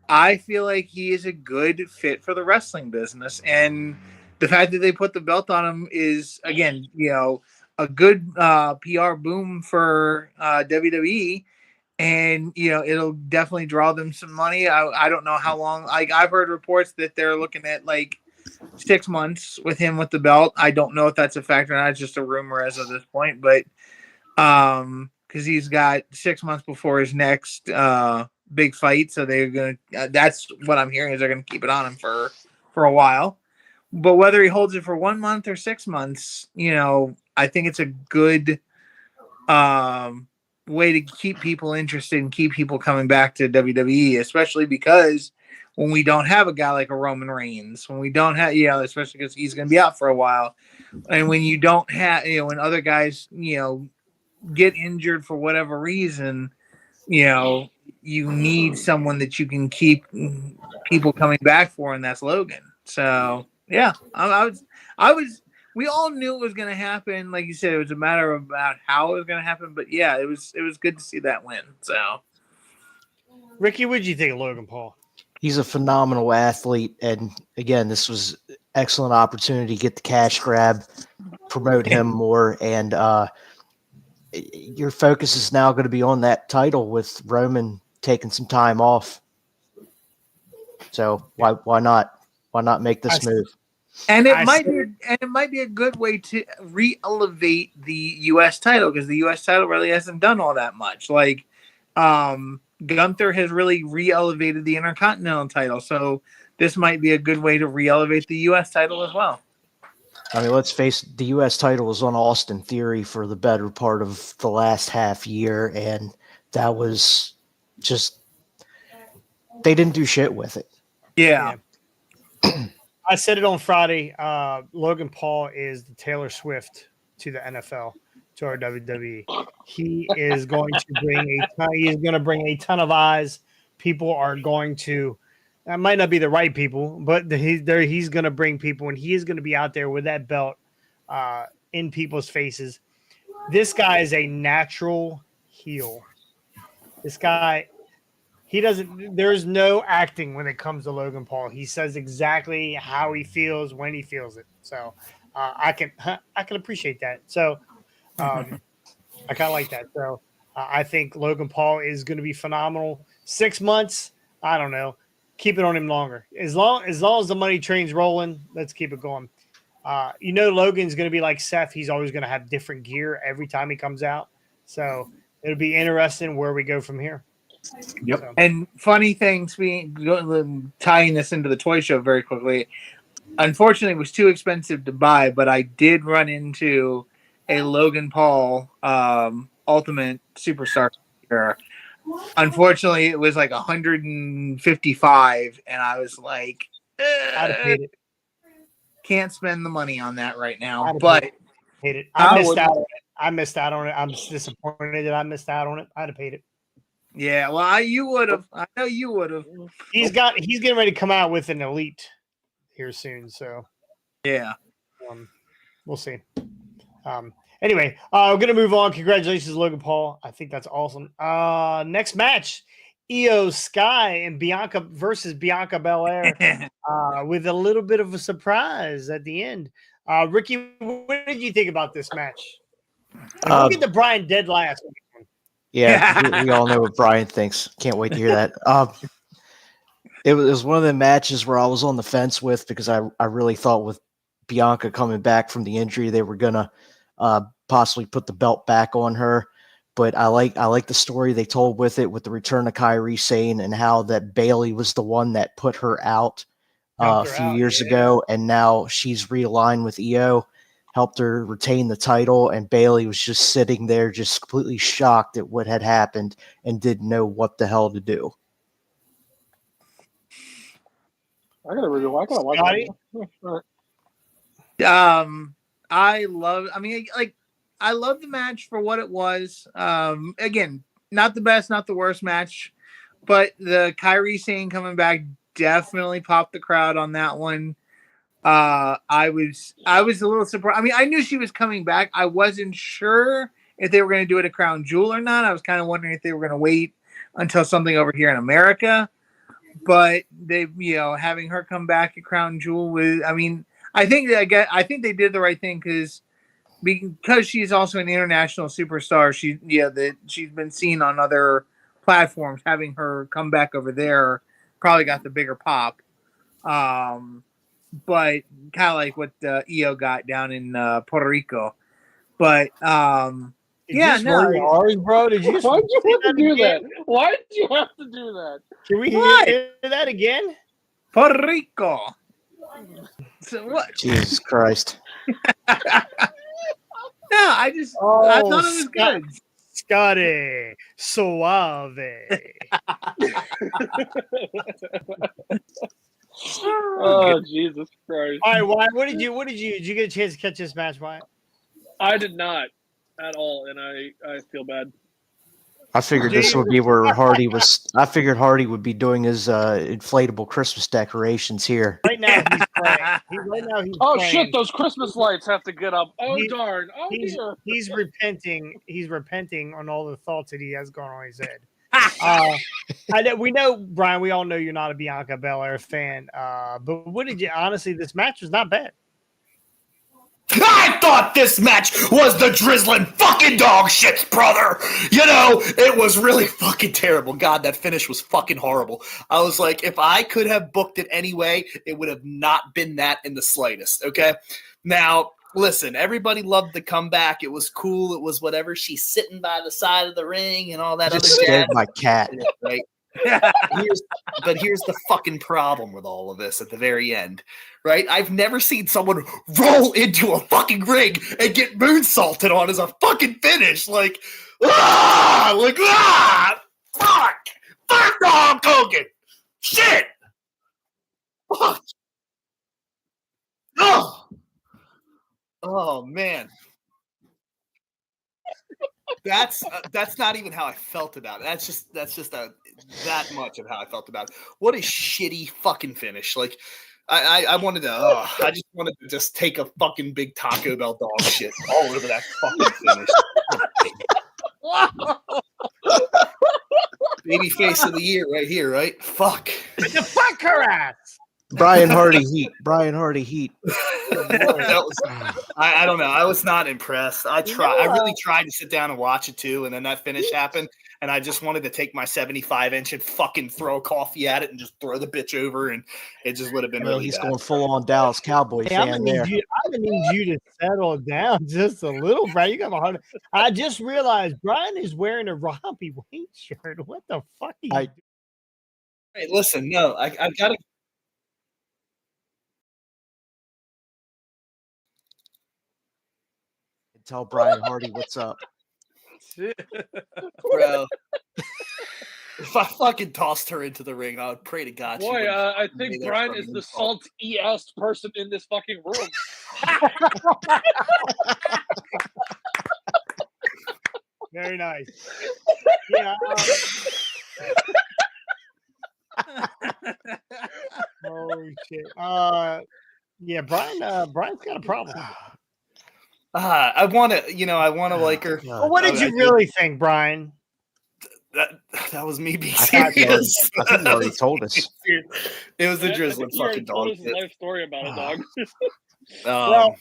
I feel like he is a good fit for the wrestling business. And the fact that they put the belt on him is, again, a good PR boom for WWE. And, it'll definitely draw them some money. I don't know how long. I've heard reports that they're looking at 6 months with him with the belt. I don't know if that's a factor or not. It's just a rumor as of this point. But because he's got 6 months before his next big fight. So they're going to that's what I'm hearing is they're going to keep it on him for a while. But whether he holds it for 1 month or 6 months, I think it's a good way to keep people interested and keep people coming back to WWE, especially because when we don't have a guy like a Roman Reigns, when we don't have, especially because he's going to be out for a while, and when you don't have, when other guys, get injured for whatever reason, you need someone that you can keep people coming back for, and that's Logan. So yeah, we all knew it was going to happen. Like you said, it was a matter of about how it was going to happen. But yeah, it was good to see that win. So, Ricky, what did you think of Logan Paul? He's a phenomenal athlete, and again, this was excellent opportunity to get the cash grab, promote him more, and your focus is now going to be on that title with Roman taking some time off. So why not make this move? And it might be a good way to re-elevate the U.S. title, because the U.S. title really hasn't done all that much. Like, Gunther has really re-elevated the Intercontinental title, so this might be a good way to re-elevate the U.S. title as well. I mean, let's face it, the U.S. title was on Austin Theory for the better part of the last half year, and that was just – they didn't do shit with it. Yeah. I said it on Friday. Logan Paul is the Taylor Swift to the NFL, to our WWE. He is going to bring a ton of eyes. People are going to That might not be the right people, but he's going to bring people, and he is going to be out there with that belt in people's faces. This guy is a natural heel. This guy, there's no acting when it comes to Logan Paul. He says exactly how he feels when he feels it. So I can appreciate that. So I kind of like that. So I think Logan Paul is going to be phenomenal. 6 months, I don't know. Keep it on him longer. As long as the money train's rolling, let's keep it going. Logan's going to be like Seth. He's always going to have different gear every time he comes out. So it'll be interesting where we go from here. Yep. So. And funny things, tying this into the toy show very quickly. Unfortunately, it was too expensive to buy, but I did run into a Logan Paul Ultimate Superstar figure. Unfortunately, it was like 155, and I was like, I'd have paid it. Can't spend the money on that right now. I'd But paid it. I missed out on it. I'm disappointed that I missed out on it. I'd have paid it. Yeah, well, you would have. I know you would have. He's getting ready to come out with an Elite here soon. So yeah, we'll see. Anyway, we're gonna move on. Congratulations, Logan Paul. I think that's awesome. Next match, Io Sky and Bianca versus Bianca Belair, with a little bit of a surprise at the end. Ricky, what did you think about this match? We'll get to Brian dead last. Yeah, we all know what Brian thinks. Can't wait to hear that. It was one of the matches where I was on the fence with, because I really thought with Bianca coming back from the injury, they were gonna possibly put the belt back on her. But I like the story they told with it, with the return of Kairi Sane and how that Bayley was the one that put her out a few years ago, and now she's realigned with Io, helped her retain the title, and Bayley was just sitting there just completely shocked at what had happened and didn't know what the hell to do. I gotta watch that. I love the match for what it was. Again, not the best, not the worst match, but the Kairi Sane coming back definitely popped the crowd on that one. I was a little surprised. I mean, I knew she was coming back. I wasn't sure if they were going to do it at Crown Jewel or not. I was kind of wondering if they were going to wait until something over here in America. But they, having her come back at Crown Jewel I think they did the right thing because she's also an international superstar. She's been seen on other platforms. Having her come back over there probably got the bigger pop. But kind of like what Io got down in Puerto Rico. But Ours, bro. Did you? Why'd you have to do that? Why did you have to do that? Can we hear that again? Puerto Rico. So what? Jesus Christ. No, I thought it was good. Scotty, suave. Oh, Jesus Christ! All right, Wyatt, what did you get a chance to catch this match, Wyatt? I did not at all, and I feel bad. I figured this would be where Hardy was. I figured Hardy would be doing his inflatable Christmas decorations here. Right now he's playing. Shit! Those Christmas lights have to get up. Oh darn! Oh dear. He's repenting. He's repenting on all the thoughts that he has gone on his head. We know, Brian. We all know you're not a Bianca Belair fan. But what did you? Honestly, this match was not bad. I thought this match was the drizzling fucking dog shit, brother. It was really fucking terrible. God, that finish was fucking horrible. I was like, if I could have booked it anyway, it would have not been that in the slightest, okay? Now, listen, everybody loved the comeback. It was cool. It was whatever. She's sitting by the side of the ring and all that Just other scared jazz. my cat. Right? Here's the fucking problem with all of this at the very end, right? I've never seen someone roll into a fucking ring and get moonsaulted on as a fucking finish. Fuck, Hulk Hogan, shit, fuck, oh man. That's not even how I felt about it. That's just that much of how I felt about it. What a shitty fucking finish. Like I wanted to I just wanted to just take a fucking big Taco Bell dog shit all over that fucking finish. Baby face of the year right here, right? Fuck. The fuck her ass. Brian Hardy heat. Brian Hardy heat. That was, I don't know. I was not impressed. I really tried to sit down and watch it too, and then that finish happened, and I just wanted to take my 75-inch and fucking throw a coffee at it and just throw the bitch over, and it just would have been really He's bad. going full on Dallas Cowboy Hey, I'm fan gonna there. need you to settle down just a little, Brian. You got a hard. I just realized Brian is wearing a Robbie Wayne shirt. What the fuck? Are you doing? Hey, listen, no, I gotta. Tell Brian Hardy what's up. Bro. If I fucking tossed her into the ring, I would pray to God. Boy, I think made that Brian fucking is the insult. salt person in this fucking room. Very nice. Yeah. Oh shit. Yeah, Brian's got a problem. I want to like her. Well, what did you really think, Brian? That was me being I thought you already, serious. I think you already told us. It was the I drizzling think you already fucking told dog. us his life story about it, dog. Well,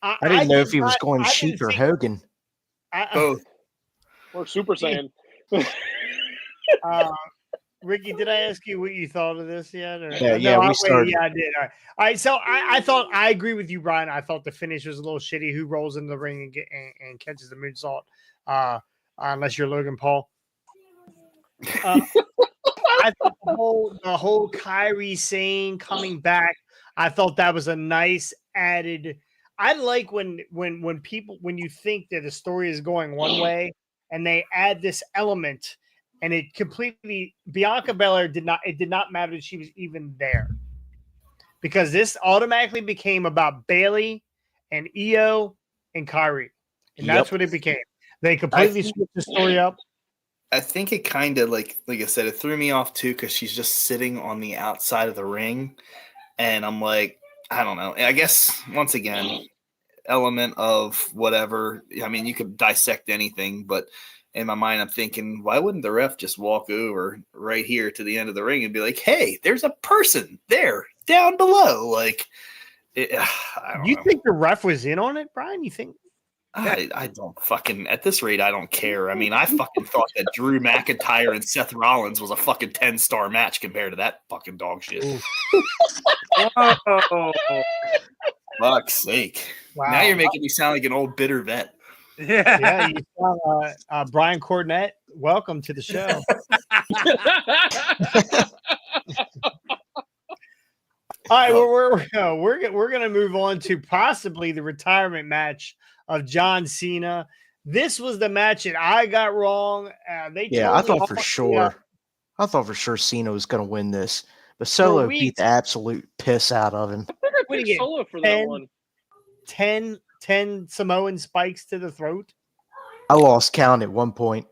I didn't know if he was not- going I Sheik didn't or see- Hogan. both. Or Super Saiyan. Ricky, did I ask you what you thought of this yet? Or? Yeah, we started. Yeah, I did. All right. So I thought I agree with you, Brian. I thought the finish was a little shitty. Who rolls into the ring and catches the moonsault? Unless you're Logan Paul. I thought the whole Kyrie Sane coming back. I thought that was a nice added. I like when you think that the story is going one way and they add this element. And it completely Bianca Belair did not matter that she was even there, because this automatically became about Bailey and Io and Kyrie, and that's what it became. They completely switched the story up. I think it kind of like I said, it threw me off too because she's just sitting on the outside of the ring, and I'm like, I don't know. I guess once again, element of whatever. I mean, you could dissect anything, but in my mind, I'm thinking, why wouldn't the ref just walk over right here to the end of the ring and be like, hey, there's a person there down below? Like, I don't know. Think the ref was in on it, Brian? You think? I don't fucking, at this rate, I don't care. I mean, I fucking thought that Drew McIntyre and Seth Rollins was a fucking 10-star match compared to that fucking dog shit. Oh, Fuck's sake. Wow. Now you're making me sound like an old bitter vet. Yeah, you saw Brian Cornette. Welcome to the show. All right, we're gonna move on to possibly the retirement match of John Cena. This was the match that I got wrong. I thought for sure Cena was going to win this, but Solo beat the absolute piss out of him. I think I picked Solo for that one. 10 Samoan spikes to the throat. I lost count at one point.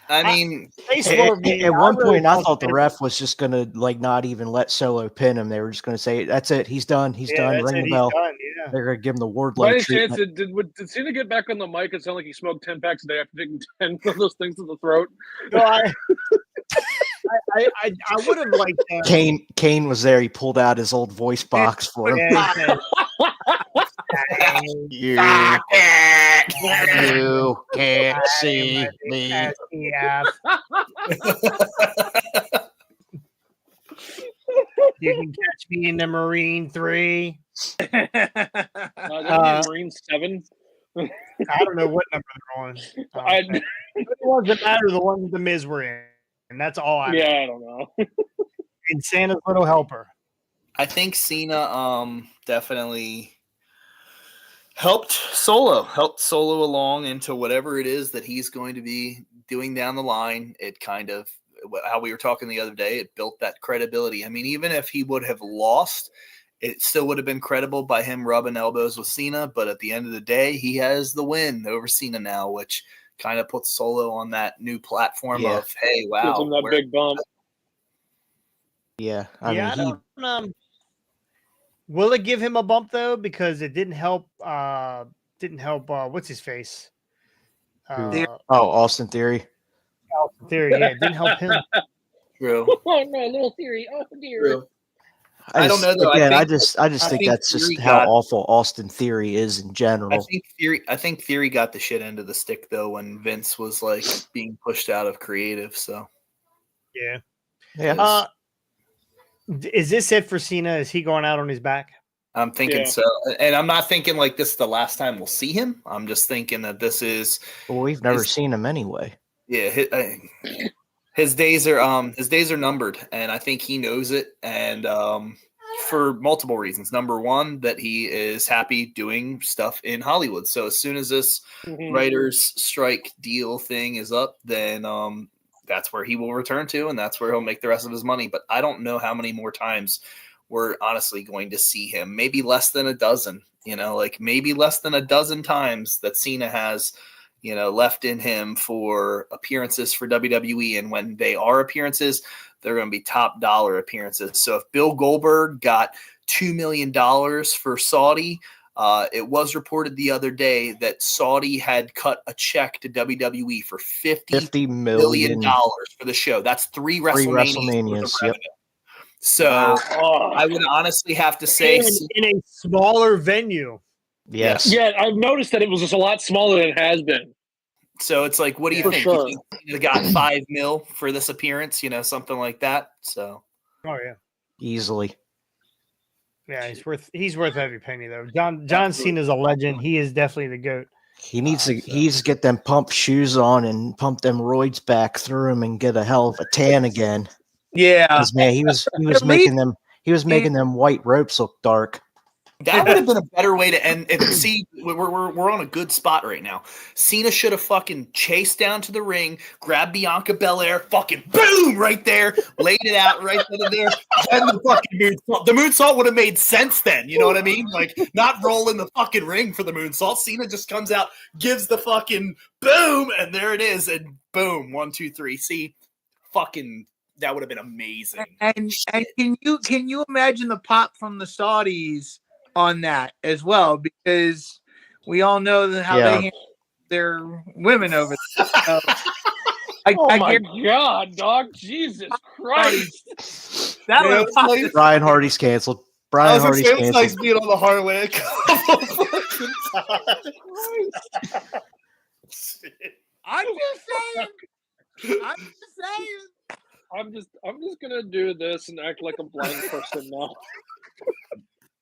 I mean, at one point, I thought the ref was just going to not even let Solo pin him. They were just going to say, "That's it, he's done. He's done. Ring the bell." They're going to give him the Wardlow By any treatment. chance, did Cena get back on the mic and sound like he smoked 10 packs a day after taking 10 of those things to the throat? No, I would have liked that. Kane was there. He pulled out his old voice box for him. You can't see me. You can catch me in the Marine 3. Marine 7. I don't know what number they're on. It doesn't matter. The ones the Miz were in, and that's all I know. Yeah, I don't know. And Santa's little helper. I think Cena definitely helped Solo along into whatever it is that he's going to be doing down the line. It kind of, how we were talking the other day, it built that credibility. I mean, even if he would have lost, It still would have been credible by him rubbing elbows with Cena, but at the end of the day, he has the win over Cena now, which kind of puts Solo on that new platform of, hey, wow. Gives him that big bump. Yeah, I mean, don't, will it give him a bump though? Because it didn't help. What's his face? Austin Theory. Theory. Yeah, it didn't help him. True. Oh no, little Theory. Oh dear. True. I don't know though. Again, I think think that's just how awful Austin Theory is in general. I think Theory got the shit end of the stick though when Vince was like being pushed out of creative. So yeah. Is this it for Cena? Is he going out on his back? I'm thinking so, and I'm not thinking like this is the last time we'll see him. I'm just thinking that this is. Well, we've never seen him anyway. Yeah, his days are numbered, and I think he knows it. And for multiple reasons. Number one, that he is happy doing stuff in Hollywood. So as soon as this writers' strike deal thing is up, then that's where he will return to, and that's where he'll make the rest of his money. But I don't know how many more times we're honestly going to see him. Maybe less than a dozen, like maybe less than a dozen times that Cena has, left in him for appearances for WWE. And when they are appearances, they're going to be top dollar appearances. So if Bill Goldberg got $2 million for Saudi, it was reported the other day that Saudi had cut a check to WWE for $50 million for the show. That's three WrestleManias. Yep. So I would honestly have to say in a smaller venue. Yes. Yeah, I've noticed that it was just a lot smaller than it has been. So it's like, what do you think? Sure. You think you got $5 million for this appearance, something like that. So, easily. Yeah, he's worth every penny though. John Cena's a legend. He is definitely the GOAT. He needs to get them pump shoes on and pump them roids back through him and get a hell of a tan again. Yeah, man, he was making them white ropes look dark. That would have been a better way to end. See, we're on a good spot right now. Cena should have fucking chased down to the ring, grabbed Bianca Belair, fucking boom right there, laid it out right there. And the fucking moonsault. The moonsault would have made sense then. You know what I mean? Like not rolling the fucking ring for the moonsault. Cena just comes out, gives the fucking boom, and there it is, and boom, 1, 2, 3. See, fucking. That would have been amazing. And can you imagine the pop from the Saudis on that as well? Because we all know how they handle their women over there. So my God, dog! Jesus Christ! Brian Hardy's canceled. Brian Hardy's canceled. It's nice being on the Harley. I'm just saying. I'm just gonna do this and act like a blind person now.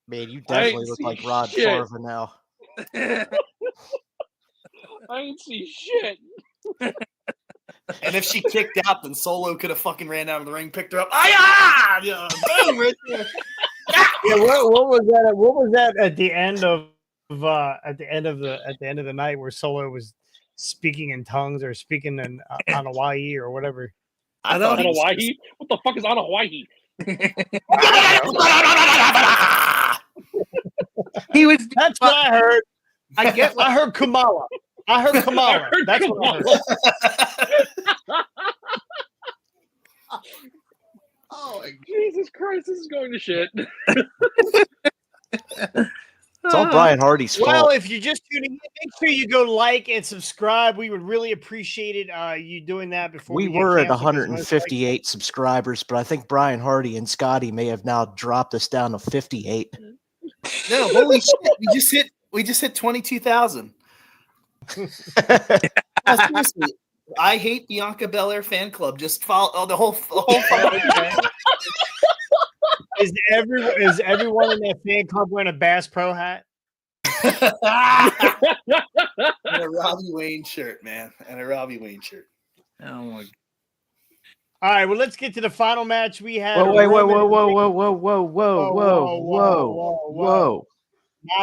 Man, you definitely look like Rod Farva now. I ain't see shit. And if she kicked out, then Solo could have fucking ran down to the ring, picked her up. Yeah, boom, right there. Yeah, what was that? What was that at the end of the night where Solo was speaking in tongues or speaking in on Hawaii or whatever? I thought on Hawaii? What the fuck is on Hawaii? He was. That's what I heard. I heard Kamala. That's Kamala. What I heard. Oh, Jesus Christ! This is going to shit. It's all Brian Hardy's fault. Well, if you're just tuning in, make sure you go like and subscribe. We would really appreciate it. You doing that before we were at 158 subscribers, but I think Brian Hardy and Scotty may have now dropped us down to 58. No, holy shit! We just hit 22,000. Seriously, I hate Bianca Belair fan club. Just follow the whole Is everyone in that fan club wearing a Bass Pro hat? And a Robbie Wayne shirt, man. And a Robbie Wayne shirt. Oh my God. All right, well, let's get to the final match we have. Whoa.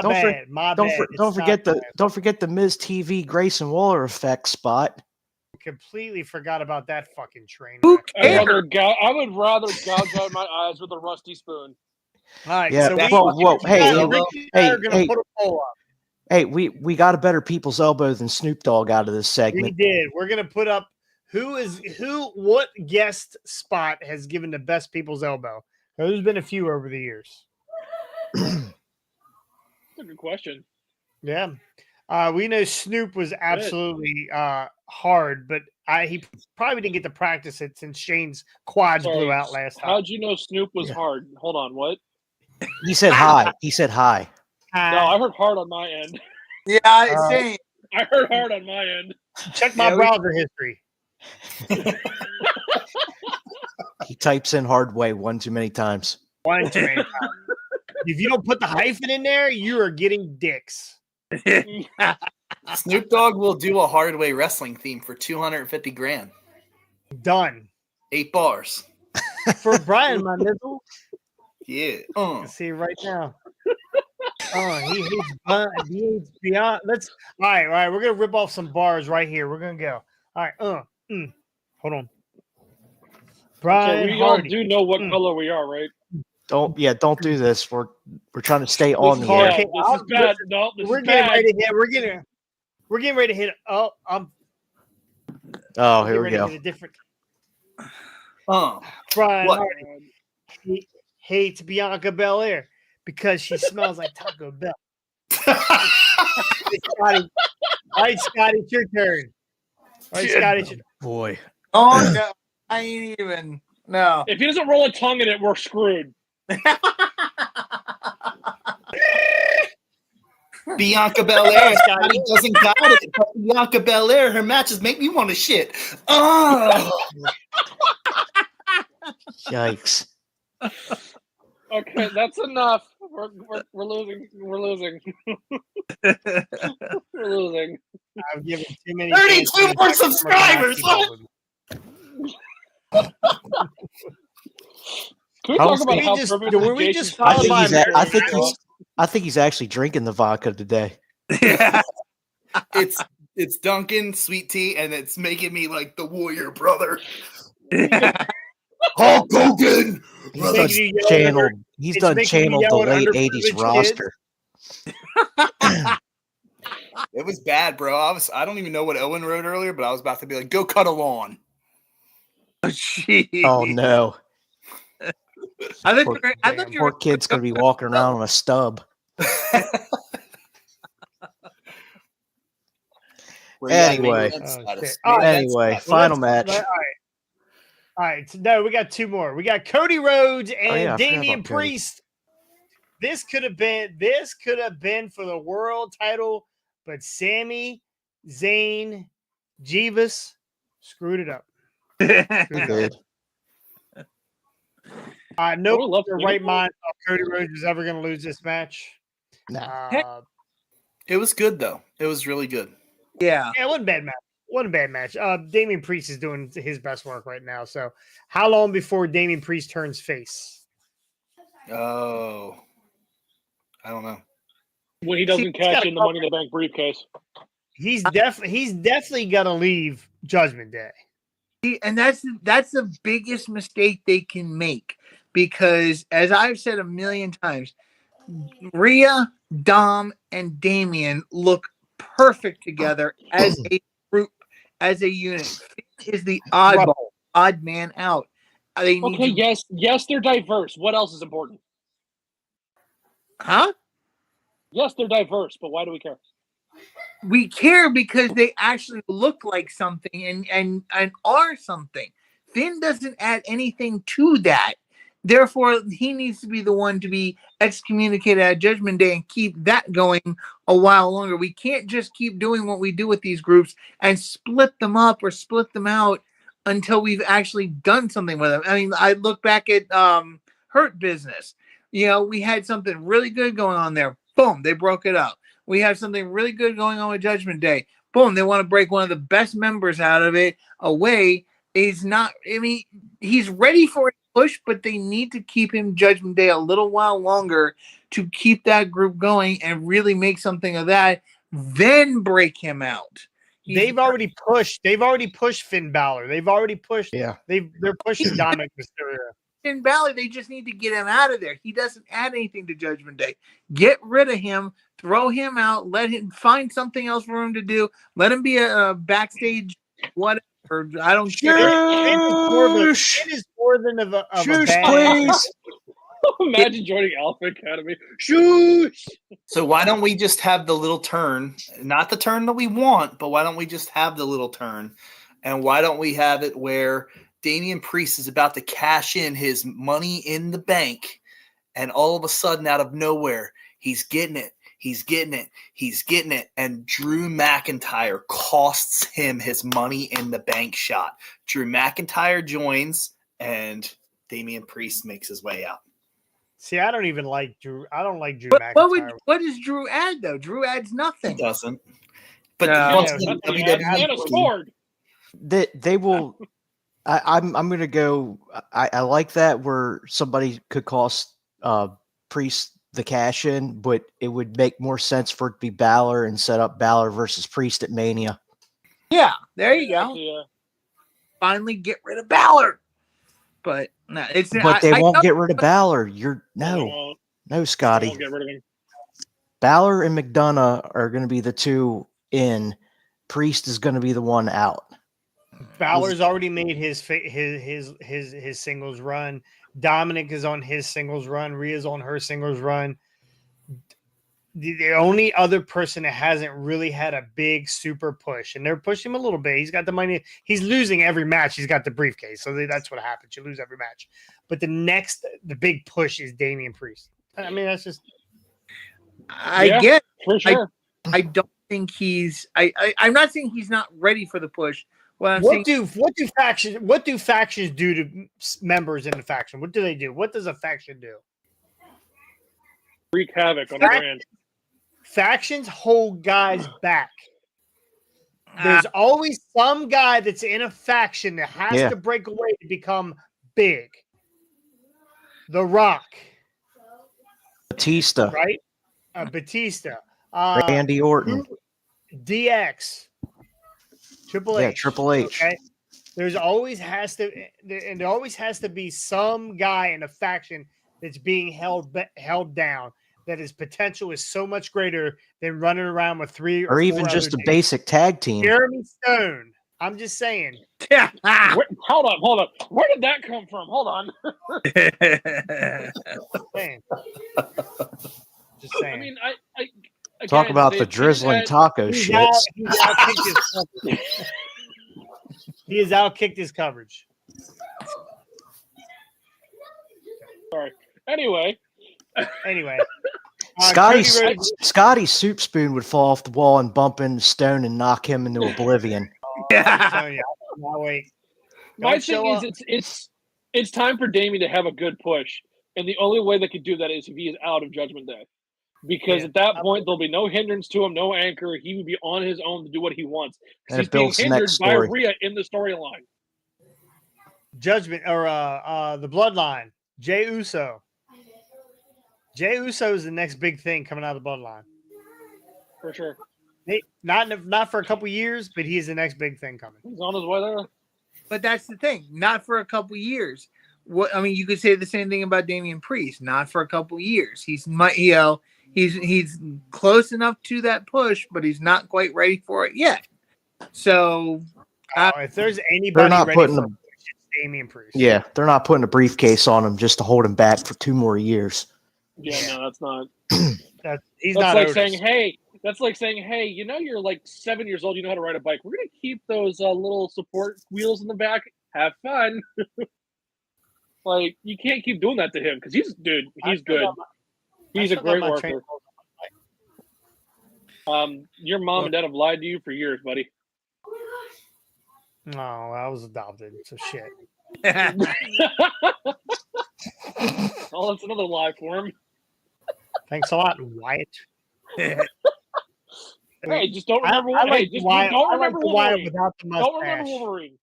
Don't forget the Miz TV Grayson Waller effect spot. Completely forgot about that fucking train. I would rather gouge out my eyes with a rusty spoon. All right. Yeah, So whoa, hey, Ricky and I are going to hey. put a poll up. Hey, we got a better people's elbow than Snoop Dogg out of this We segment. did. We're going to put up what guest spot has given the best people's elbow. There's been a few over the years. That's a good question. Yeah. We know Snoop was absolutely hard, but he probably didn't get to practice it since Shane's quads Sorry, blew out last time. How'd you know Snoop was Yeah. hard? Hold on, what? He said hi. He said hi. No, I heard hard on my end. Yeah, same. I heard hard on my end. Check my Yeah, browser history. He types in hard way one too many times. One too many times. If you don't put the hyphen in there, you are getting dicks. Snoop Dogg will do a hard way wrestling theme for 250 grand. Done. 8 bars. For Brian, my nizzle. Yeah. See right now. Oh, he hates beyond. All right. We're gonna rip off some bars right here. We're gonna go. All right. Hold on. Brian So we all Hardy. do know what color we are, right? Don't do this. We're trying to stay on This the is air. bad. This is bad. No, this We're is getting bad. ready to hit. We're getting ready to hit. Oh, Oh, getting here we ready to go. hit a different. Brian What? Hardy hates Bianca Belair because she smells like Taco Bell. Scotty. All right, Scotty, it's your turn. All right, Scotty, it's your Boy. Oh no, I ain't even. No. If he doesn't roll a tongue in it, we're screwed. Bianca Belair. Scotty doesn't got it. But Bianca Belair, her matches make me want to shit. Oh. Yikes. Okay, that's enough. We're losing. We're losing. We're losing. I've given too many. 32 more subscribers. Can we How talk was about the- how We just- perfect were we Jason's just followed by timing I think he's actually drinking the vodka today. It's Dunkin' sweet tea, and it's making me like the warrior brother. Hulk Hogan. He's Making done you yell channeled. under- He's it's done making you channeled yell the at late underprivileged '80s kids. roster. It was bad, bro. I don't even know what Owen wrote earlier, but I was about to be like, go cut a lawn. Jeez. Oh no. I thought Poor, you were, I thought you poor were kid's gonna be walking around on a stub. Anyway. Anyway, final match. All right. So, no, we got two more. We got Cody Rhodes and yeah, I forgot Damian about Cody. Priest. This could have been for the world title, but Sami Zayn Jeebus screwed it up. He did. No Oh, love the Cody right Rhodes. mind of Cody Rhodes was ever going to lose this match. Nah. It was good, though. It was really good. Yeah. Yeah, it wasn't a bad match. Wasn't a bad match. Damian Priest is doing his best work right now. So, how long before Damian Priest turns face? Oh. I don't know. When he doesn't He's catch got a in the Money in the Bank briefcase. He's definitely got to leave Judgment Day. And that's the biggest mistake they can make, because as I've said a million times, Rhea, Dom, and Damian look perfect together as a group, as a unit. Finn is the odd man out. They need Okay, to, yes, they're diverse. What else is important? huh? Yes, they're diverse, but why do we care? We care because they actually look like something and are something. Finn doesn't add anything to that. Therefore, he needs to be the one to be excommunicated at Judgment Day and keep that going a while longer. We can't just keep doing what we do with these groups and split them up or split them out until we've actually done something with them. I mean, I look back at Hurt Business. You know, we had something really good going on there. Boom, they broke it up. We have something really good going on with Judgment Day. Boom, they want to break one of the best members out of it away. He's not, I mean, he's ready for a push, but they need to keep him Judgment Day a little while longer to keep that group going and really make something of that, then break him out. They've already pushed Finn Balor. They've already pushed. Yeah. They're pushing Dominic Mysterio. Finn Balor, they just need to get him out of there. He doesn't add anything to Judgment Day. Get rid of him, throw him out, let him find something else for him to do. Let him be a backstage whatever. I don't care. It is more than of a Shush, bad. please. Imagine joining Alpha Academy. Shoosh! So why don't we just have the little turn? Not the turn that we want, but why don't we just have the little turn? And why don't we have it where Damian Priest is about to cash in his money in the bank, and all of a sudden, out of nowhere, he's getting it. He's getting it. He's getting it. And Drew McIntyre costs him his money in the bank shot. Drew McIntyre joins, and Damian Priest makes his way out. See, I don't even like Drew. I don't like Drew What McIntyre. what does Drew add though? Drew adds He nothing. doesn't. But No. once Yeah, again, And a WWE sword. They will. I'm gonna go. I like that where somebody could cost Priest the cash in, but it would make more sense for it to be Balor and set up Balor versus Priest at Mania. Yeah, there you go. Yeah. Finally get rid of Balor. But no, it's But they won't get rid of Balor. No, Won't Scotty. get rid of him. Balor and McDonough are going to be the two in. Priest is going to be the one out. Balor's already made his singles run. Dominic is on his singles run. Rhea's on her singles run. The only other person that hasn't really had a big super push, and they're pushing him a little bit. He's got the money. He's losing every match. He's got the briefcase, so that's what happens. You lose every match. But the big push is Damian Priest. I mean, that's just. I get. For sure. I don't think he's. I'm not saying he's not ready for the push. Well, What do factions do to members in the faction? What do they do? What does a faction do? Wreak havoc on the brand. Factions hold guys back. There's always some guy that's in a faction that has to break away to become big. The Rock, Batista, right? Batista, Randy Orton, DX, Triple H. Yeah, Triple H. Okay? There always has to be some guy in a faction that's being held down. That his potential is so much greater than running around with three or even just a dudes. basic tag team. Jeremy Stone. I'm just saying. Yeah. Hold on. Where did that come from? Hold on. Just saying. I mean, I Talk again, about they the drizzling had- taco He's shit. outkicked his coverage. He has outkicked his coverage. Sorry. Anyway, Scotty's soup spoon would fall off the wall and bump into Stone and knock him into oblivion. I'm telling you, now wait. my Don't thing show is it's time for Damien to have a good push, and the only way they could do that is if he is out of Judgment Day, because Yeah. at that point there'll be no hindrance to him, no anchor. He would be on his own to do what he wants. And He's it being builds the hindered next by story. Rhea in the storyline. Judgment or the Bloodline. Jey Uso. Jey Uso is the next big thing coming out of the Bloodline. For sure. Not for a couple years, but he is the next big thing coming. He's on his way there. But that's the thing. Not for a couple years. What I mean, you could say the same thing about Damian Priest. Not for a couple years. He's close enough to that push, but he's not quite ready for it yet. So If there's anybody not ready putting for them- it, it's Damian Priest. Yeah, they're not putting a briefcase on him just to hold him back for 2 more years. Yeah, no, that's not. He's That's not like Otis. saying, hey. That's like saying, hey, you know, you're like 7 years old. You know how to ride a bike. We're gonna keep those little support wheels in the back. Have fun. Like, you can't keep doing that to him because he's good. He's a great worker. Your mom and dad have lied to you for years, buddy. No, I was adopted, so shit. Oh, that's another lie for him. Thanks a lot, Wyatt. Hey, just don't remember. I like just Wyatt. don't I like remember the Wyatt Wolverine. without the Don't remember mustache. Wolverine.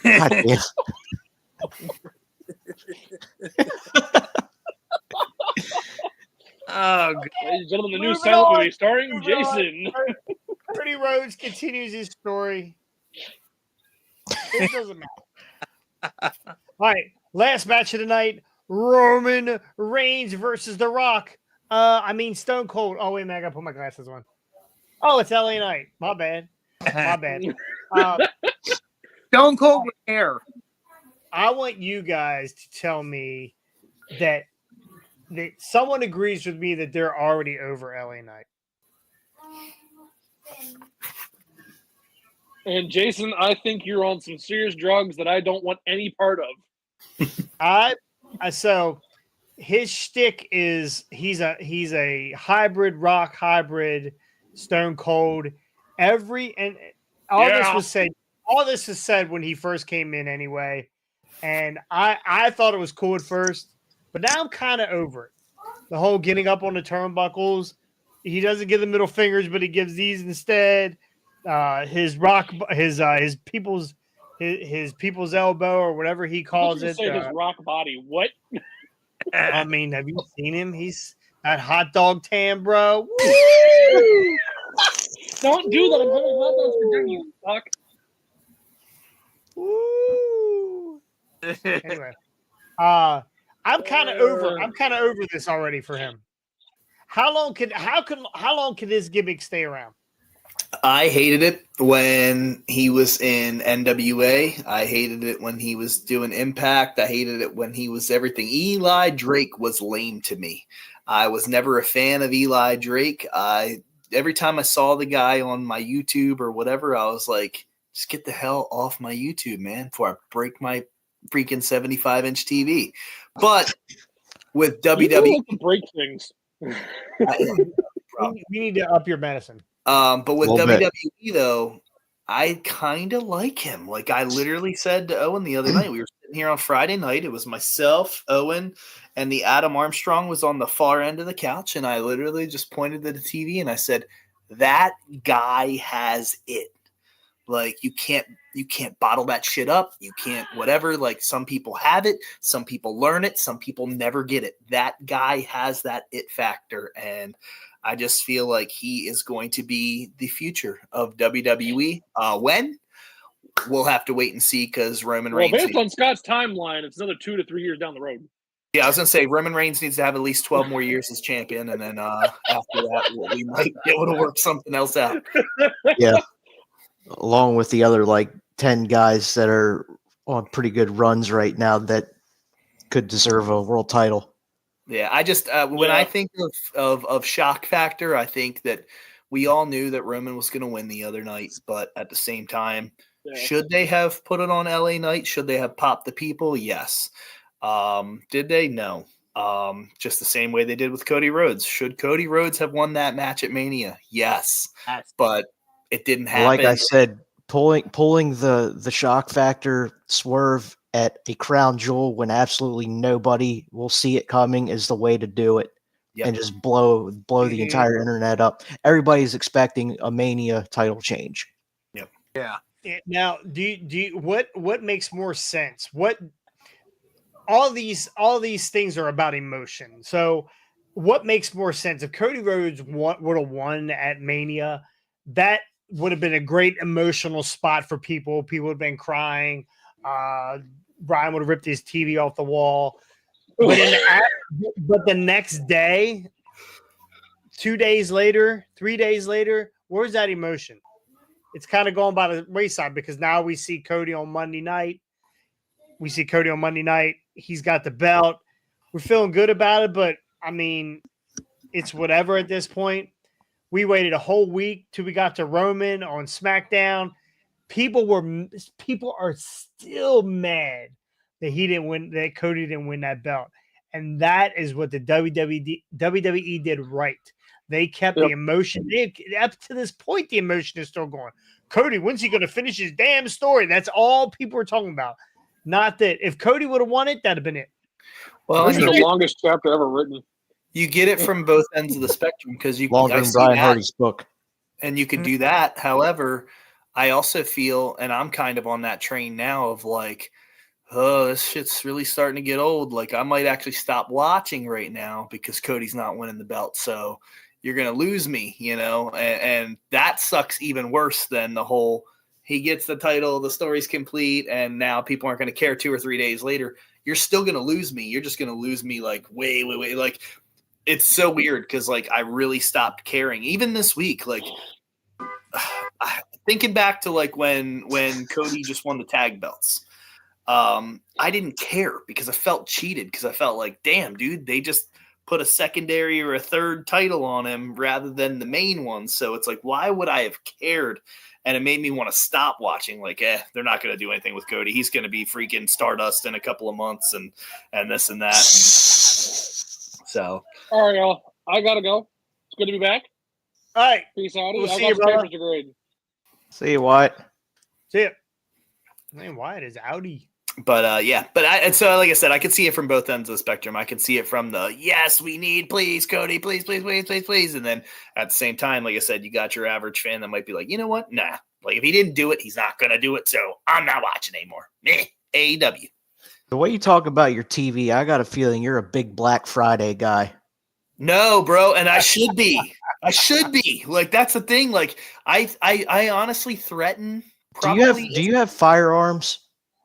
God damn. Oh, God. Ladies and gentlemen, the new Moving silent on. movie starring Moving on. Jason. Cody Rhodes continues his story. It doesn't matter. All right, last match of the night: Roman Reigns versus The Rock. Stone Cold. Oh wait a minute, I gotta put my glasses on. Oh, it's LA Knight. My bad. My bad. Stone Cold with hair. I want you guys to tell me that someone agrees with me that they're already over LA Knight. And Jason, I think you're on some serious drugs that I don't want any part of. So his shtick is he's a hybrid Rock, hybrid Stone Cold. All this was said when he first came in anyway. And I thought it was cool at first, but now I'm kind of over it. The whole getting up on the turnbuckles. He doesn't give the middle fingers, but he gives these instead. His people's elbow or whatever he calls it. Say his rock body. What? I mean, have you seen him? He's that hot dog tan, bro. Don't do that. I'm having hot dogs for dinner, you fuck. Woo. Anyway, I'm kind of over this already for him. How long can this gimmick stay around? I hated it when he was in NWA. I hated it when he was doing Impact. I hated it when he was everything. Eli Drake was lame to me. I was never a fan of Eli Drake. Every time I saw the guy on my YouTube or whatever, I was like, just get the hell off my YouTube, man, before I break my freaking 75-inch TV. But with WWE, you like to break things. We need to up your medicine. But with WWE, though, I kind of like him. Like I literally said to Owen the other night, we were sitting here on Friday night. It was myself, Owen, and the Adam Armstrong was on the far end of the couch. And I literally just pointed to the TV and I said, that guy has it. Like you can't bottle that shit up. You can't whatever. Like some people have it. Some people learn it. Some people never get it. That guy has that it factor. And I just feel like he is going to be the future of WWE. When? We'll have to wait and see because Roman Reigns. Based on Scott's timeline, it's another 2 to 3 years down the road. Yeah, I was going to say Roman Reigns needs to have at least 12 more years as champion. And then after that, we might be able to work something else out. Yeah. Along with the other 10 guys that are on pretty good runs right now that could deserve a world title. Yeah, I just when I think of shock factor, I think that we all knew that Roman was going to win the other night, but at the same time, should they have put it on LA Knight? Should they have popped the people? Yes. Did they? No. Just the same way they did with Cody Rhodes. Should Cody Rhodes have won that match at Mania? Yes. But it didn't happen. Like I said, pulling the shock factor swerve at a crown jewel when absolutely nobody will see it coming is the way to do it. Yep. And just blow the entire internet up. Everybody's expecting a Mania title change. Yep. Yeah. Now, do you what makes more sense? All these things are about emotion. So, what makes more sense? If Cody Rhodes would have won at Mania, that would have been a great emotional spot for people. People would have been crying. Brian would have ripped his TV off the wall. But the next day, 2 days later, 3 days later, where's that emotion? It's kind of going by the wayside because now we see Cody on Monday night. He's got the belt. We're feeling good about it, but I mean, it's whatever at this point. We waited a whole week till we got to Roman on SmackDown. People are still mad that he didn't win, that Cody didn't win that belt. And that is what the WWE did right. They kept the emotion. Up to this point, the emotion is still going. Cody, when's he going to finish his damn story? That's all people are talking about. Not that if Cody would have won it, that'd have been it. Well, this is the longest chapter ever written. You get it from both ends of the spectrum because you longer than Brian Hardy's book, and you could do that. However, I also feel, and I'm kind of on that train now of like, oh, this shit's really starting to get old. Like, I might actually stop watching right now because Cody's not winning the belt. So you're going to lose me, and that sucks even worse than the whole he gets the title, the story's complete, and now people aren't going to care 2 or 3 days later. You're still going to lose me. You're just going to lose me like way. Like, it's so weird because, like, I really stopped caring. Even this week, like, thinking back to, like, when Cody just won the tag belts, I didn't care because I felt cheated because I felt like, damn, dude, they just put a secondary or a third title on him rather than the main one. So it's like, why would I have cared? And it made me want to stop watching. Like, they're not going to do anything with Cody. He's going to be freaking Stardust in a couple of months and this and that. So, All right, y'all. I gotta go. It's good to be back. All right. Peace out. We'll I see got you, some brother. papers to grade. See you, Wyatt. See ya. Man, Wyatt is outie. but yeah, and so like I said, I could see it from both ends of the spectrum. I could see it from the yes, we need, please, Cody, please, and then at the same time, like I said, you got your average fan that might be like, you know what, nah, like if he didn't do it, he's not gonna do it, so I'm not watching anymore. Meh. AEW. The way you talk about your TV, I got a feeling you're a big Black Friday guy. No, bro, and I should be. Like, that's the thing. Like, I honestly threaten. Do you have firearms?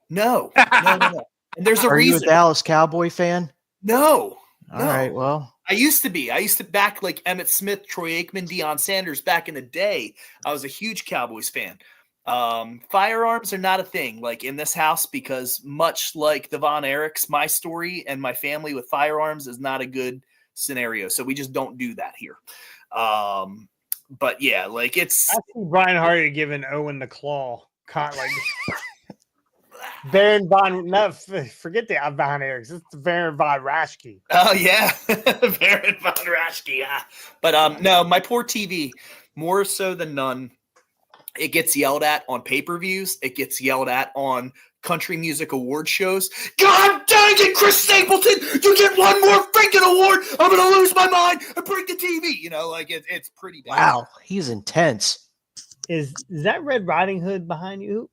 No. And there's a Are you a reason. Dallas Cowboy fan? No. All right, well, I used to back like Emmitt Smith, Troy Aikman, Deion Sanders back in the day. I was a huge Cowboys fan. Firearms are not a thing like in this house because much like the Von Erichs, my story and my family with firearms is not a good scenario. So we just don't do that here. But yeah, like it's I see Brian Hardy giving Owen the claw. Like Baron Von, forget the Von Erichs. It's the Baron Von Raschke. oh yeah, Baron Von Raschke. Yeah, but no, my poor TV, more so than none. It gets yelled at on pay-per-views. It gets yelled at on country music award shows. God dang it, Chris Stapleton! You get one more freaking award. I'm gonna lose my mind and break the TV. Like it's pretty bad. wow, he's intense. Is that Red Riding Hood behind you?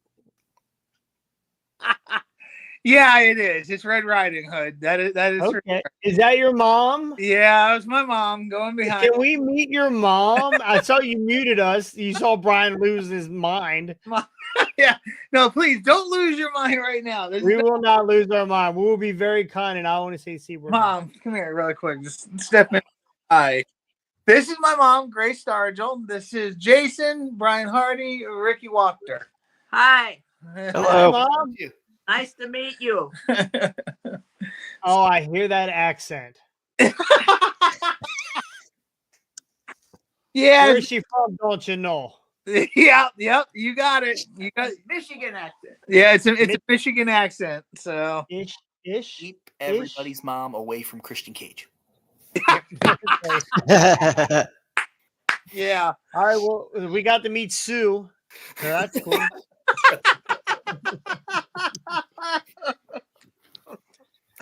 Yeah, it is. It's Red Riding Hood. That is for Okay. sure. Is that your mom? Yeah, it was my mom going behind. Can we meet your mom? I saw you muted us. You saw Brian lose his mind. Yeah, no, please don't lose your mind right now. We will not lose our mind. We will be very kind, and I want to say, see, Mom, come here really quick. Just step in. Hi. This is my mom, Grace Stargell. This is Jason, Brian Hardy, Ricky Wachter. Hi, Hello. Mom. nice to meet you. Oh, I hear that accent. Yeah, Where is she from? Don't you know? yep, you got it. You got it. Michigan accent. Yeah, it's a Michigan accent. So Ish. Keep everybody's mom away from Christian Cage. yeah. All right. Well, we got to meet Sue. So that's cool.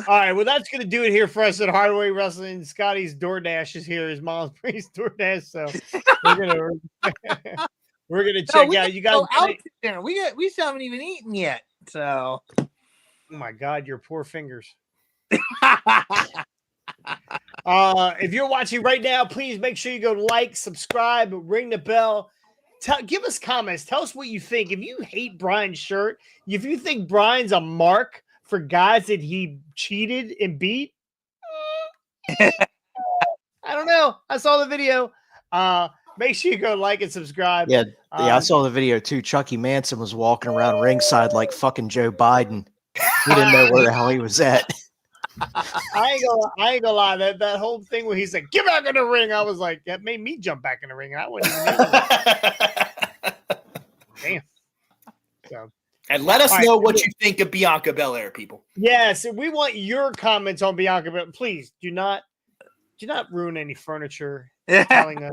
All right, well, that's going to do it here for us at Hardway Wrestling. Scotty's DoorDash is here. His mom's brings DoorDash, so we're gonna check out. You guys, go out to dinner. We still haven't even eaten yet. So, oh my God, your poor fingers. If you're watching right now, please make sure you go like, subscribe, ring the bell. Give us comments. Tell us what you think. If you hate Brian's shirt, if you think Brian's a mark for guys that he cheated and beat, I don't know. I saw the video. Make sure you go like and subscribe. Yeah, I saw the video too. Chucky Manson was walking around ringside like fucking Joe Biden. He didn't know where the hell he was at. I ain't gonna lie. That whole thing where he said, "Get back in the ring," I was like, that made me jump back in the ring. I wouldn't even know. Damn. So. And let us All know right. what you think of Bianca Belair, people. Yes, we want your comments on Bianca, but please do not ruin any furniture telling us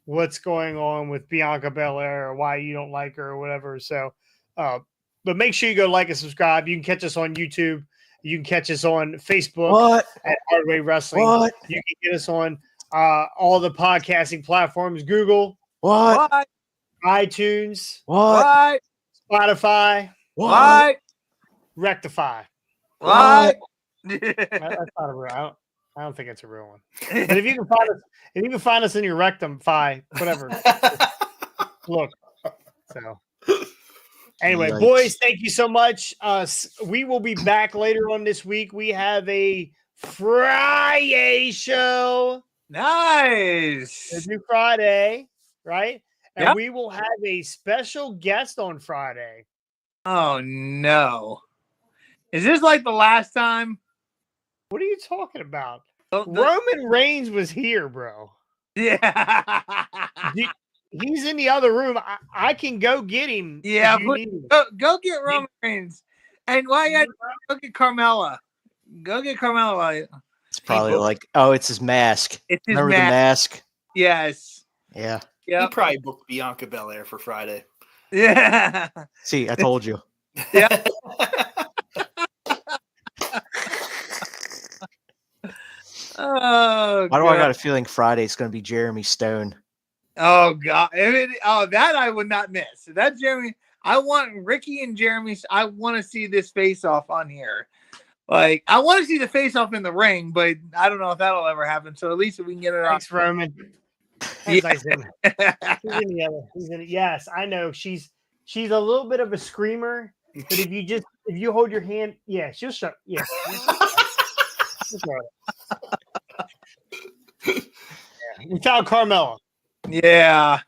what's going on with Bianca Belair or why you don't like her or whatever. So, but make sure you go like and subscribe. You can catch us on YouTube. You can catch us on Facebook at Hardway Wrestling. What? You can get us on all the podcasting platforms: Google, What? iTunes, What? Spotify, What? Rectify. What? That's not a real. I don't think it's a real one. But if you can find us in your rectum, fi, whatever. Look. So anyway, Yikes. boys, thank you so much. We will be back later on this week. We have a Friday show. Nice. It's new Friday, right? And Yep. we will have a special guest on Friday. Oh no. Is this like the last time? What are you talking about? The- Roman Reigns was here, bro. yeah. He's in the other room. I can go get him. if Yeah, you put- need him. Go get Roman Reigns. And why you gotta go get Carmella? Go get Carmella. while you- It's probably like, oh, it's his mask. It's his Remember the mask? Yes. Yeah. He Yep. probably booked Bianca Belair for Friday. Yeah. See, I told you. Yeah. Oh, Why do I God. got a feeling Friday's going to be Jeremy Stone? Oh God! That I would not miss. That Jeremy, I want Ricky and Jeremy. I want to see this face off on here. Like I want to see the face off in the ring, but I don't know if that'll ever happen. So at least if we can get it on. Thanks, Roman. Yeah. Nice in. He's in the other. He's in it. Yes, I know. She's a little bit of a screamer, but if you hold your hand, yeah, she'll shut. Yeah. She'll shut it. Yeah. We found Carmella. Yeah.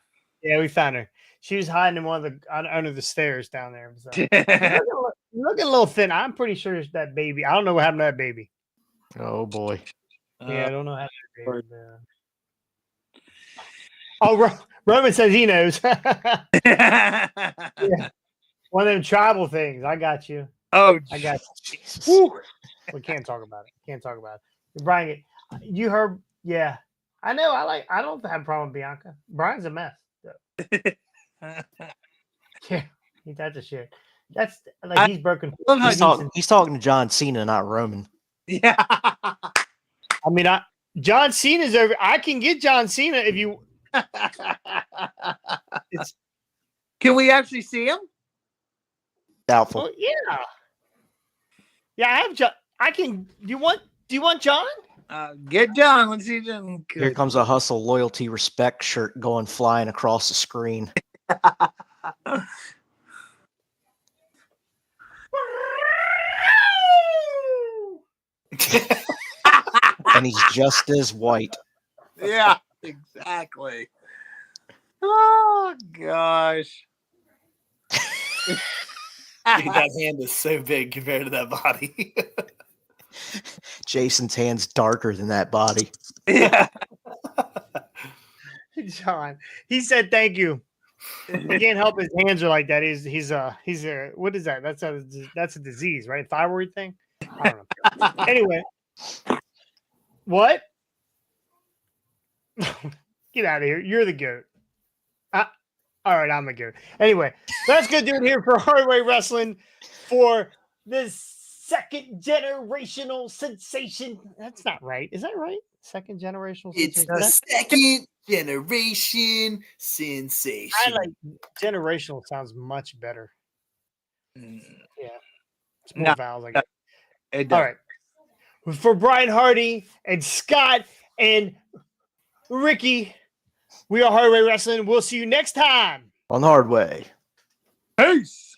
Yeah, we found her. She was hiding in under the stairs down there. So. You're looking a little thin. I'm pretty sure it's that baby. I don't know what happened to that baby. Oh, boy. Yeah, I don't know how to do it. Oh, Roman says he knows. Yeah. One of them tribal things. I got you. Oh, I got you. Jesus. Woo. We can't talk about it. Can't talk about it. Brian, you heard? Yeah, I know. I don't have a problem with Bianca. Brian's a mess. Yeah, that's a shit. That's like he's broken. love how He's talking to John Cena, not Roman. yeah. I mean, John Cena's over. I can get John Cena if you. Can we actually see him? Doubtful. Oh yeah. Yeah, I have John. I can. Do you want John? Get John. Let's see John. Here comes a hustle, loyalty, respect shirt going flying across the screen. And he's just as white. Yeah, exactly. Oh gosh. Dude, that hand is so big compared to that body. Jason's hand's darker than that body. Yeah. John. He said thank you. He can't help his hands are like that. He's a what is that? That's a disease, right? Thyroid thing. I don't know. Anyway, what? Get out of here. You're the goat. All right, I'm the goat. Anyway, that's good doing here for Hardway Wrestling for this second generational sensation. That's not right. Is that right? Second generational It's sensation. the second generation sensation. I like generational sounds much better. Yeah. It's more No, vowels, I guess. It does. All right. For Brian Hardy and Scott and Ricky, we are Hardway Wrestling. We'll see you next time. On the hard way. Peace.